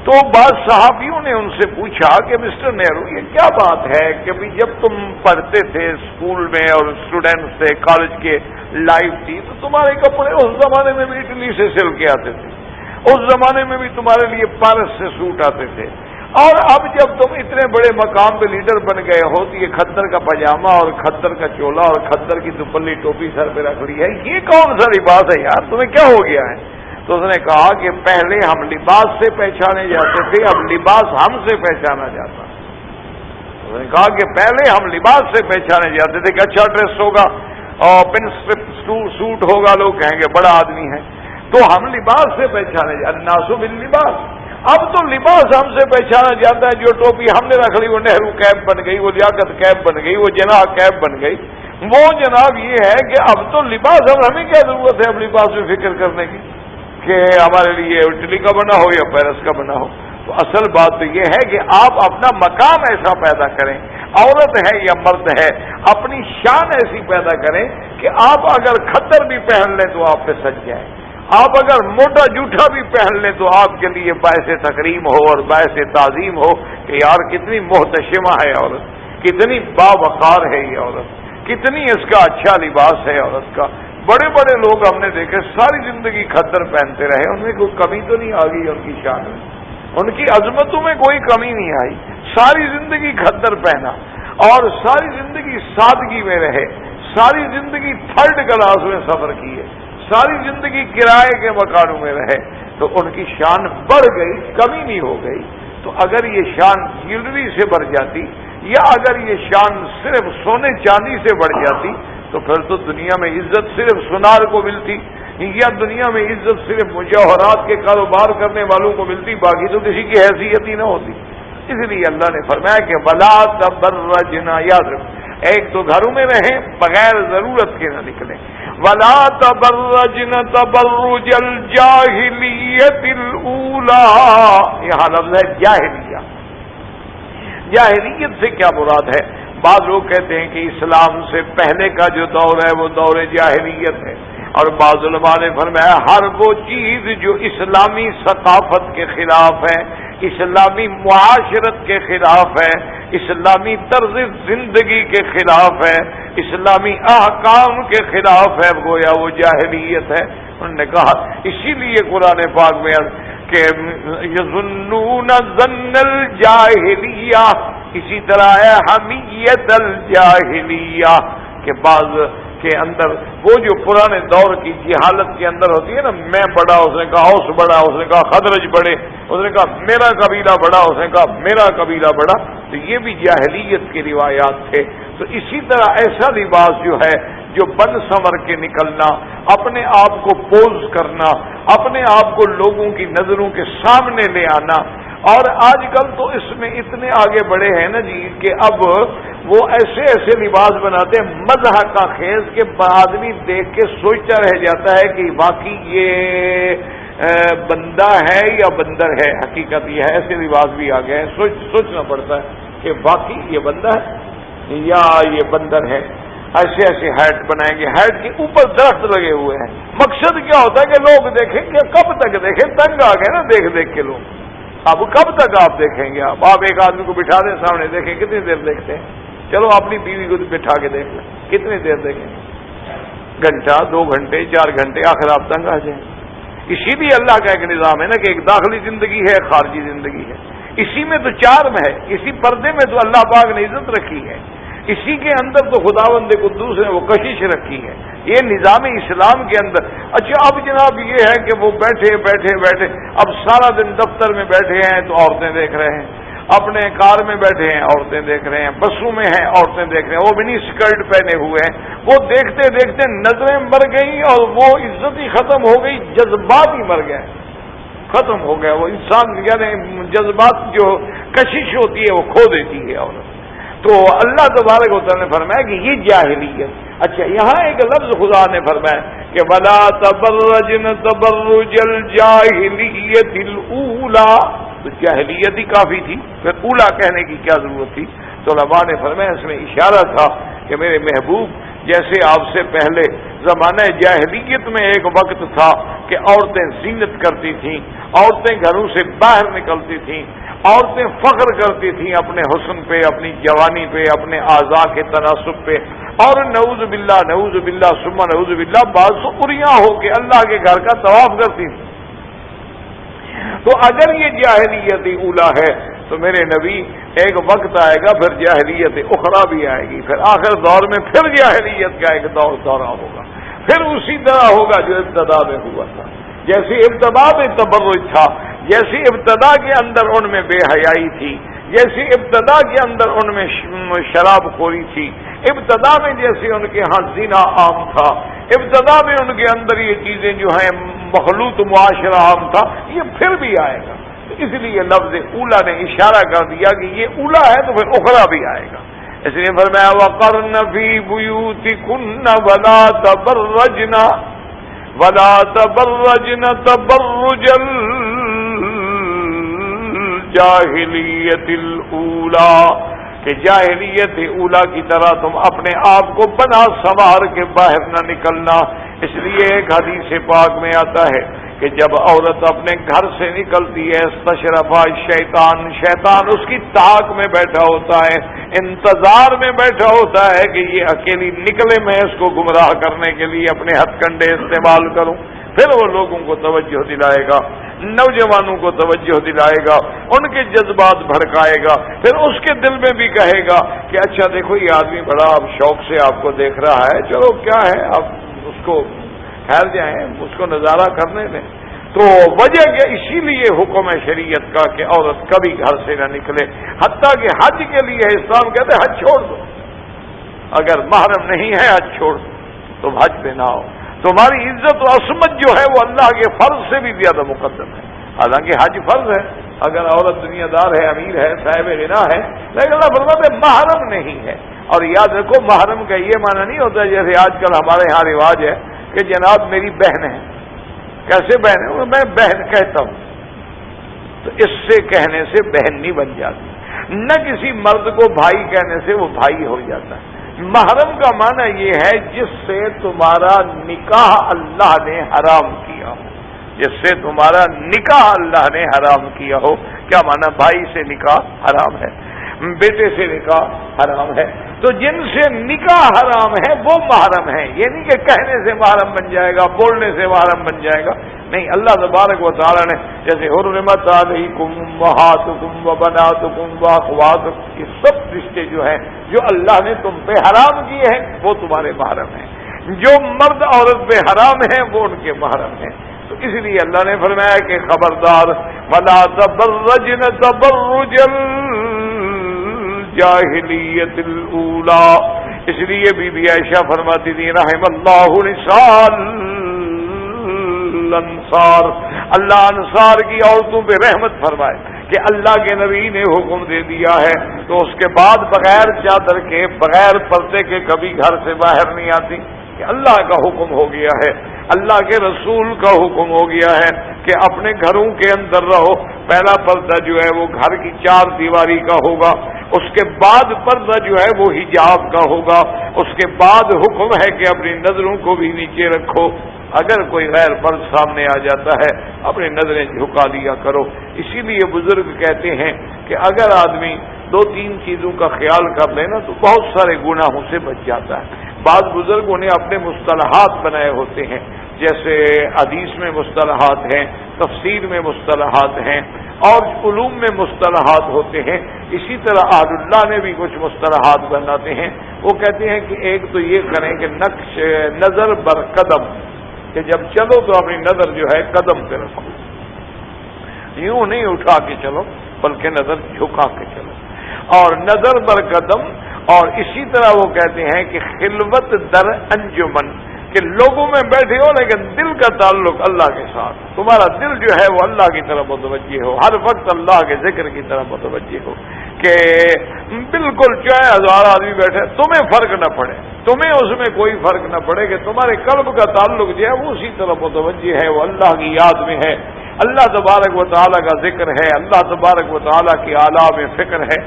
تو بعض صحافیوں نے ان سے پوچھا کہ مسٹر نہرو یہ کیا بات ہے کہ بھی جب تم پڑھتے تھے اسکول میں اور اسٹوڈنٹس تھے کالج کے لائف تھی تو تمہارے کپڑے اس زمانے میں بھی اٹلی سے سل کے آتے تھے، اس زمانے میں بھی تمہارے لیے پارس سے سوٹ آتے تھے، اور اب جب تم اتنے بڑے مقام پہ لیڈر بن گئے ہو تو یہ کھدر کا پاجامہ اور کھدر کا چولا اور کھدر کی دوپلی ٹوپی سر پہ رکھ لی ہے، یہ کون سا لباس ہے یار، تمہیں کیا ہو گیا ہے؟ تو اس نے کہا کہ پہلے ہم لباس سے پہچانے جاتے تھے، اب لباس ہم سے پہچانا جاتا۔ اس نے کہا کہ پہلے ہم لباس سے پہچانے جاتے تھے کہ اچھا ڈریس ہوگا اور پن سوٹ ہوگا، لوگ کہیں گے بڑا آدمی ہے، تو ہم لباس سے پہچانے جاتے، الناس باللباس۔ اب تو لباس ہم سے پہچانا جاتا ہے، جو ٹوپی ہم نے رکھ لی وہ نہرو کیپ بن گئی، وہ لیاقت کیپ بن گئی، وہ جناح کیپ بن گئی۔ وہ جناب یہ ہے کہ اب تو لباس، اب ہمیں کیا ضرورت ہے اب لباس میں فکر کرنے کی کہ ہمارے لیے اٹلی کا بنا ہو یا پیرس کا بنا ہو۔ تو اصل بات تو یہ ہے کہ آپ اپنا مقام ایسا پیدا کریں، عورت ہے یا مرد ہے، اپنی شان ایسی پیدا کریں کہ آپ اگر کھدر بھی پہن لیں تو آپ پہ سج جائے، آپ اگر موٹا جوٹا بھی پہن لیں تو آپ کے لیے باعث تکریم ہو اور باعث تعظیم ہو کہ یار کتنی محتشمہ ہے عورت، کتنی باوقار ہے یہ عورت، کتنی اس کا اچھا لباس ہے عورت کا۔ بڑے بڑے لوگ ہم نے دیکھے ساری زندگی کھدر پہنتے رہے، ان میں کوئی کمی تو نہیں آ گئی ان کی شان میں، ان کی عظمتوں میں کوئی کمی نہیں آئی، ساری زندگی کھدر پہنا اور ساری زندگی سادگی میں رہے، ساری زندگی تھرڈ کلاس میں سفر کیے، ساری زندگی کرائے کے مکانوں میں رہے، تو ان کی شان بڑھ گئی، کمی نہیں ہو گئی۔ تو اگر یہ شان جیولری سے بڑھ جاتی یا اگر یہ شان صرف سونے چاندی سے بڑھ جاتی تو پھر تو دنیا میں عزت صرف سونار کو ملتی، یا دنیا میں عزت صرف مجوہرات کے کاروبار کرنے والوں کو ملتی، باقی تو کسی کی حیثیت ہی نہ ہوتی۔ اس لیے اللہ نے فرمایا کہ ولا تبرجنا، یاد رکھو ایک تو گھروں میں رہیں بغیر ضرورت کے نہ نکلیں، ولا تبرجن تبرج الجاہلیت الاولی، یہاں لفظ ہے جاہلیہ۔ جاہلیت سے کیا مراد ہے؟ بعض لوگ کہتے ہیں کہ اسلام سے پہلے کا جو دور ہے وہ دور جاہلیت ہے، اور بعض علماء نے فرمایا ہر وہ چیز جو اسلامی ثقافت کے خلاف ہے، اسلامی معاشرت کے خلاف ہے، اسلامی طرز زندگی کے خلاف ہے، اسلامی احکام کے خلاف ہے، گویا وہ جاہلیت ہے۔ انہوں نے کہا اسی لیے قرآن پاک میں کہ یظنون ظن الجاہلیہ، اسی طرح ہے حمیت الجاہلیہ، کہ بعض کے اندر وہ جو پرانے دور کی جہالت کے اندر ہوتی ہے نا، میں بڑا، اس نے کہا اوس بڑا، اس نے کہا خدرج بڑے، اس نے کہا میرا قبیلہ بڑا، اس نے کہا میرا قبیلہ بڑا، تو یہ بھی جاہلیت کے روایات تھے۔ تو اسی طرح ایسا لباس جو ہے جو بن سنور کے نکلنا، اپنے آپ کو پوز کرنا، اپنے آپ کو لوگوں کی نظروں کے سامنے لے آنا، اور آج کل تو اس میں اتنے آگے بڑھے ہیں نا جی کہ اب وہ ایسے ایسے لباس بناتے ہیں مزاح کا خیز کہ آدمی دیکھ کے سوچتا رہ جاتا ہے کہ واقعی یہ بندہ ہے یا بندر ہے۔ حقیقت یہ ہے ایسے لباس بھی آ گئے ہیں، سوچنا پڑتا ہے کہ واقعی یہ بندہ ہے یا یہ بندر ہے۔ ایسے ایسے ہیٹ بنائیں گے، ہیٹ کے اوپر درخت لگے ہوئے ہیں، مقصد کیا ہوتا ہے کہ لوگ دیکھیں کہ کب تک دیکھیں، تنگ آ گئے نا دیکھ دیکھ کے لوگ، اب کب تک آپ دیکھیں گے؟ آپ ایک آدمی کو بٹھا دیں سامنے، دیکھیں کتنی دیر دیکھتے ہیں، چلو اپنی بیوی کو بٹھا کے دیکھ لیں کتنی دیر دیکھیں، گھنٹہ 2 گھنٹے 4 گھنٹے، آخر آپ تنگ آ جائیں۔ اسی لیے اللہ کا ایک نظام ہے نا کہ ایک داخلی زندگی ہے، خارجی زندگی ہے، اسی میں تو چارم ہے، اسی پردے میں تو اللہ پاک نے عزت رکھی ہے، اسی کے اندر تو خداوند قدوس نے وہ کشش رکھی ہے، یہ نظام اسلام کے اندر۔ اچھا اب جناب یہ ہے کہ وہ بیٹھے اب سارا دن دفتر میں بیٹھے ہیں تو عورتیں دیکھ رہے ہیں، اپنے کار میں بیٹھے ہیں عورتیں دیکھ رہے ہیں، بسوں میں ہیں عورتیں دیکھ رہے ہیں، وہ منی اسکرٹ پہنے ہوئے ہیں، وہ دیکھتے نظریں مر گئیں اور وہ عزت ہی ختم ہو گئی، جذبات ہی مر گئے، ختم ہو گیا وہ انسان، یعنی جذبات جو کشش ہوتی ہے وہ کھو دیتی ہے عورت۔ تو اللہ تبارک و تعالیٰ نے فرمایا کہ یہ جاہلیت۔ اچھا یہاں ایک لفظ خدا نے فرمایا کہ وَلَا تَبَرَّجْنَ تَبَرُّجَ الْجَاهِلِيَّةِ الْأُولَىٰ، تو جاہلیت ہی کافی تھی، پھر اولا کہنے کی کیا ضرورت تھی؟ تو علماء نے فرمایا اس میں اشارہ تھا کہ میرے محبوب جیسے آپ سے پہلے زمانہ جاہلیت میں ایک وقت تھا کہ عورتیں زینت کرتی تھیں، عورتیں گھروں سے باہر نکلتی تھیں، عورتیں فخر کرتی تھیں اپنے حسن پہ، اپنی جوانی پہ، اپنے اعضاء کے تناسب پہ، اور نعوذ باللہ ثم نعوذ باللہ بعض سکریاں ہو کے اللہ کے گھر کا طواف کرتی تھیں۔ تو اگر یہ جاہلیت اولا ہے تو میرے نبی ایک وقت آئے گا پھر جاہلیت اخرى بھی آئے گی، پھر آخر دور میں پھر جاہلیت کا ایک دورہ ہوگا، پھر اسی طرح ہوگا جو ابتدا میں ہوا تھا۔ جیسے ابتدا میں تبرج تھا، جیسی ابتدا کے اندر ان میں بے حیائی تھی، جیسی ابتدا کے اندر ان میں شراب خوری تھی، ابتدا میں جیسے ان کے ہاں زنا عام تھا، ابتدا میں ان کے اندر یہ چیزیں جو ہیں مخلوط معاشرہ عام تھا، یہ پھر بھی آئے گا۔ اس لیے لفظ اولا نے اشارہ کر دیا کہ یہ اولا ہے تو پھر اخرى بھی آئے گا۔ اس لیے فرمایا وَقَرْنَ فِي بُيُوتِكُنَّ وَلَا تَبَرَّجْنَ تَبَرُّجَ الْجَاهِلِيَّةِ الْأُولَىٰ، کہ جاہلیت اولا کی طرح تم اپنے آپ کو بنا سنوار کے باہر نہ نکلنا۔ اس لیے ایک حدیث پاک میں آتا ہے کہ جب عورت اپنے گھر سے نکلتی ہے استشرفا شیطان اس کی طاق میں بیٹھا ہوتا ہے، انتظار میں بیٹھا ہوتا ہے کہ یہ اکیلی نکلے، میں اس کو گمراہ کرنے کے لیے اپنے ہتھ کنڈے استعمال کروں۔ پھر وہ لوگوں کو توجہ دلائے گا، نوجوانوں کو توجہ دلائے گا، ان کے جذبات بھڑکائے گا، پھر اس کے دل میں بھی کہے گا کہ اچھا دیکھو یہ آدمی بڑا اب شوق سے آپ کو دیکھ رہا ہے، چلو کیا ہے اب اس کو ٹھہر جائیں، اس کو نظارہ کرنے دیں۔ تو وجہ کہ اسی لیے حکم ہے شریعت کا کہ عورت کبھی گھر سے نہ نکلے، حتیٰ کہ حج کے لیے اسلام کہتے ہیں حج چھوڑ دو، اگر محرم نہیں ہے حج چھوڑ دو، تم حج پہ نہ آؤ۔ تمہاری عزت و عصمت جو ہے وہ اللہ کے فرض سے بھی زیادہ مقدم ہے، حالانکہ حج فرض ہے، اگر عورت دنیا دار ہے، امیر ہے، صاحب غنا ہے، لیکن اللہ فرماتے ہیں محرم نہیں ہے۔ اور یاد رکھو محرم کا یہ معنی نہیں ہوتا جیسے آج کل ہمارے ہاں رواج ہے کہ جناب میری بہن ہے۔ کیسے بہن ہے؟ میں بہن کہتا ہوں، تو اس سے کہنے سے بہن نہیں بن جاتی، نہ کسی مرد کو بھائی کہنے سے وہ بھائی ہو جاتا ہے۔ محرم کا معنی یہ ہے جس سے تمہارا نکاح اللہ نے حرام کیا ہو، جس سے تمہارا نکاح اللہ نے حرام کیا ہو۔ کیا معنی؟ بھائی سے نکاح حرام ہے، بیٹے سے نکاح حرام ہے، تو جن سے نکاح حرام ہے وہ محرم ہے۔ یہ نہیں کہ کہنے سے محرم بن جائے گا، بولنے سے محرم بن جائے گا، نہیں۔ اللہ تبارک و تعالی نے جیسے حرمت علیکم امہاتکم وبناتکم واخواتکم، یہ سب رشتے جو ہیں جو اللہ نے تم پہ حرام کیے ہیں وہ تمہارے محرم ہیں، جو مرد عورت پہ حرام ہیں وہ ان کے محرم ہیں۔ تو اس لیے اللہ نے فرمایا کہ خبردار وَلَا تَبَرَّجْنَ تَبَرُّجَ الْجَاهِلِيَّةِ الْأُولَىٰ۔ اس لیے بی بی عائشہ فرماتی تھی رحم اللہ نساء الانصار، اللہ انصار کی عورتوں پہ رحمت فرمائے کہ اللہ کے نبی نے حکم دے دیا ہے تو اس کے بعد بغیر چادر کے، بغیر پردے کے کبھی گھر سے باہر نہیں آتی، کہ اللہ کا حکم ہو گیا ہے، اللہ کے رسول کا حکم ہو گیا ہے کہ اپنے گھروں کے اندر رہو۔ پہلا پردہ جو ہے وہ گھر کی چار دیواری کا ہوگا، اس کے بعد پردہ جو ہے وہ حجاب کا ہوگا، اس کے بعد حکم ہے کہ اپنی نظروں کو بھی نیچے رکھو، اگر کوئی غیر فرد سامنے آ جاتا ہے اپنی نظریں جھکا دیا کرو۔ اسی لیے بزرگ کہتے ہیں کہ اگر آدمی دو تین چیزوں کا خیال کر لینا تو بہت سارے گناہوں سے بچ جاتا ہے۔ بعض بزرگوں نے اپنے مصطلحات بنائے ہوتے ہیں، جیسے حدیث میں مصطلحات ہیں، تفسیر میں مصطلحات ہیں، اور علوم میں مصطلحات ہوتے ہیں، اسی طرح اہل اللہ نے بھی کچھ مصطلحات بناتے ہیں۔ وہ کہتے ہیں کہ ایک تو یہ کریں کہ نقش نظر بر قدم، کہ جب چلو تو اپنی نظر جو ہے قدم پہ رکھو، یوں نہیں اٹھا کے چلو بلکہ نظر جھکا کے چلو، اور نظر بر قدم۔ اور اسی طرح وہ کہتے ہیں کہ خلوت در انجمن، کہ لوگوں میں بیٹھے ہو لیکن دل کا تعلق اللہ کے ساتھ، تمہارا دل جو ہے وہ اللہ کی طرف متوجہ ہو، ہر وقت اللہ کے ذکر کی طرف متوجہ ہو، کہ بالکل چاہے 1000 آدمی بیٹھے تمہیں فرق نہ پڑے، تمہیں اس میں کوئی فرق نہ پڑے، کہ تمہارے قلب کا تعلق جو ہے وہ اسی طرف متوجہ ہے، وہ اللہ کی یاد میں ہے، اللہ تبارک و تعالیٰ کا ذکر ہے، اللہ تبارک و تعالیٰ کی اعلیٰ میں فکر ہے۔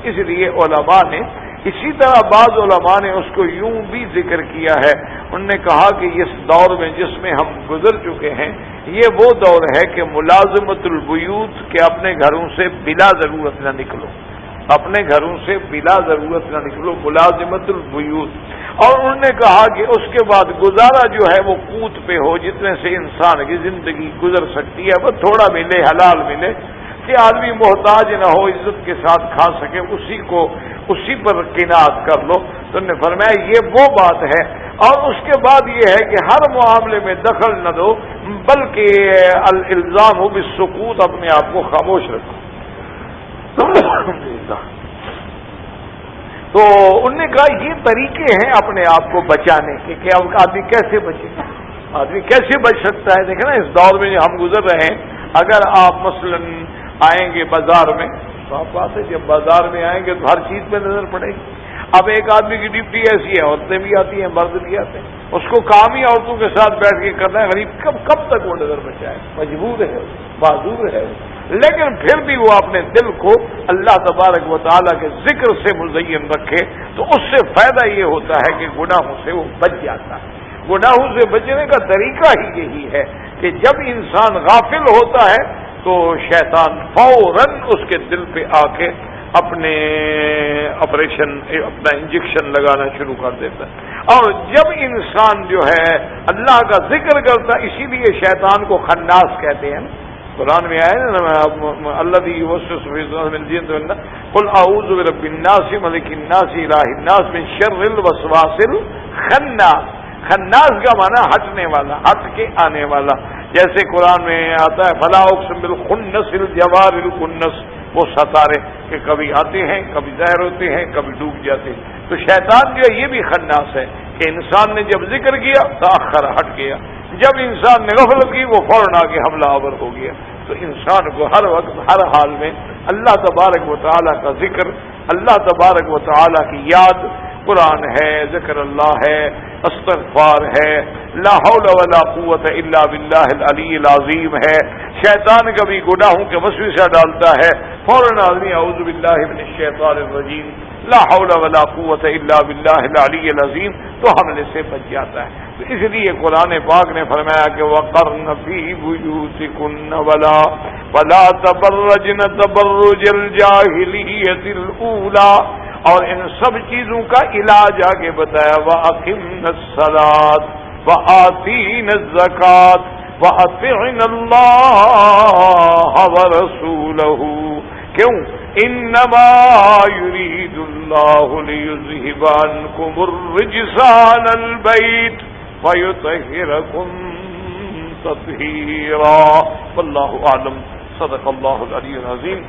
اس لیے علماء نے، اسی طرح بعض علماء نے اس کو یوں بھی ذکر کیا ہے، انہوں نے کہا کہ اس دور میں جس میں ہم گزر چکے ہیں، یہ وہ دور ہے کہ ملازمت البیوت، کہ اپنے گھروں سے بلا ضرورت نہ نکلو، اپنے گھروں سے بلا ضرورت نہ نکلو، ملازمت البیوت۔ اور انہوں نے کہا کہ اس کے بعد گزارا جو ہے وہ قوت پہ ہو، جتنے سے انسان کی زندگی گزر سکتی ہے، بس تھوڑا ملے، حلال ملے، کہ آدمی محتاج نہ ہو، عزت کے ساتھ کھا سکے، اسی پر قناعت کر لو۔ تو انہوں نے فرمایا یہ وہ بات ہے، اور اس کے بعد یہ ہے کہ ہر معاملے میں دخل نہ دو، بلکہ الالزام ہو بالسکوت، اپنے آپ کو خاموش رکھو۔ تو انہوں نے کہا یہ طریقے ہیں اپنے آپ کو بچانے کے، کہ آدمی کیسے بچے، آدمی کیسے بچ سکتا ہے۔ دیکھیں نا اس دور میں جو ہم گزر رہے ہیں، اگر آپ مثلا آئیں گے بازار میں، صاف بات ہے جب بازار میں آئیں گے تو ہر چیز پہ نظر پڑے گی۔ اب ایک آدمی کی ڈیوٹی ایسی ہے، عورتیں بھی آتی ہیں، مرد بھی آتے ہیں، اس کو کام ہی عورتوں کے ساتھ بیٹھ کے کرنا ہے، غریب کب تک وہ نظر بچائے، مجبور ہے، معذور ہے، لیکن پھر بھی وہ اپنے دل کو اللہ تبارک و تعالیٰ کے ذکر سے مزین رکھے، تو اس سے فائدہ یہ ہوتا ہے کہ گناہوں سے وہ بچ جاتا ہے۔ گناہوں سے بچنے کا طریقہ ہی یہی ہے کہ جب انسان غافل ہوتا ہے تو شیطان فوراً اس کے دل پہ آ کے اپنے اپنا انجیکشن لگانا شروع کر دیتا ہے، اور جب انسان جو ہے اللہ کا ذکر کرتا، اسی لیے شیطان کو خناس کہتے ہیں، قرآن میں آئے نا الذی یوسوس فی صدور الجنۃ والناس قل اعوذ برب الناس ملک الناس الہ الناس من شر الوسواس الخناس۔ خناس کا معنی ہٹنے والا، ہٹ کے آنے والا، جیسے قرآن میں آتا ہے فلا اقسم بالخنس الجوار الکنس، وہ ستارے کہ کبھی آتے ہیں، کبھی ظاہر ہوتے ہیں، کبھی ڈوب جاتے ہیں۔ تو شیطان جو ہے یہ بھی خناس ہے کہ انسان نے جب ذکر کیا تاخر، ہٹ گیا، جب انسان نے غفلت کی وہ فوراً آ کے حملہ آور ہو گیا۔ تو انسان کو ہر وقت ہر حال میں اللہ تبارک و تعالیٰ کا ذکر، اللہ تبارک و تعالیٰ کی یاد، قرآن ہے، ذکر اللہ ہے، استغفار ہے، لا حول ولا قوت الا باللہ العلی العظیم ہے۔ شیطان کبھی گناہوں کے وسوسہ ڈالتا ہے، فوراً آدمی اعوذ باللہ من الشیطان الرجیم، لا حول ولا قوت الا باللہ العلی العظیم، تو حملے سے بچ جاتا ہے۔ تو اس لیے قرآن پاک نے فرمایا کہ وَقَرْنَ فِي بُيُوتِكُنَّ وَلَا تَبَرَّجْنَ تَبَرُّجَ الْجَاهِلِيَّةِ الْأُولَىٰ، اور ان سب چیزوں کا علاج آگے بتایا، وَأَقِمْنَ الصَّلَاةَ وَآتِينَ الزَّكَاةَ وَأَطِعْنَ اللَّهَ وَرَسُولَهُ۔ کیوں؟ انما يريد الله ليذهب عنكم الرجس عن البيت ويطهركم تطهيرا۔ والله اعلم، صدق الله العلي العظيم۔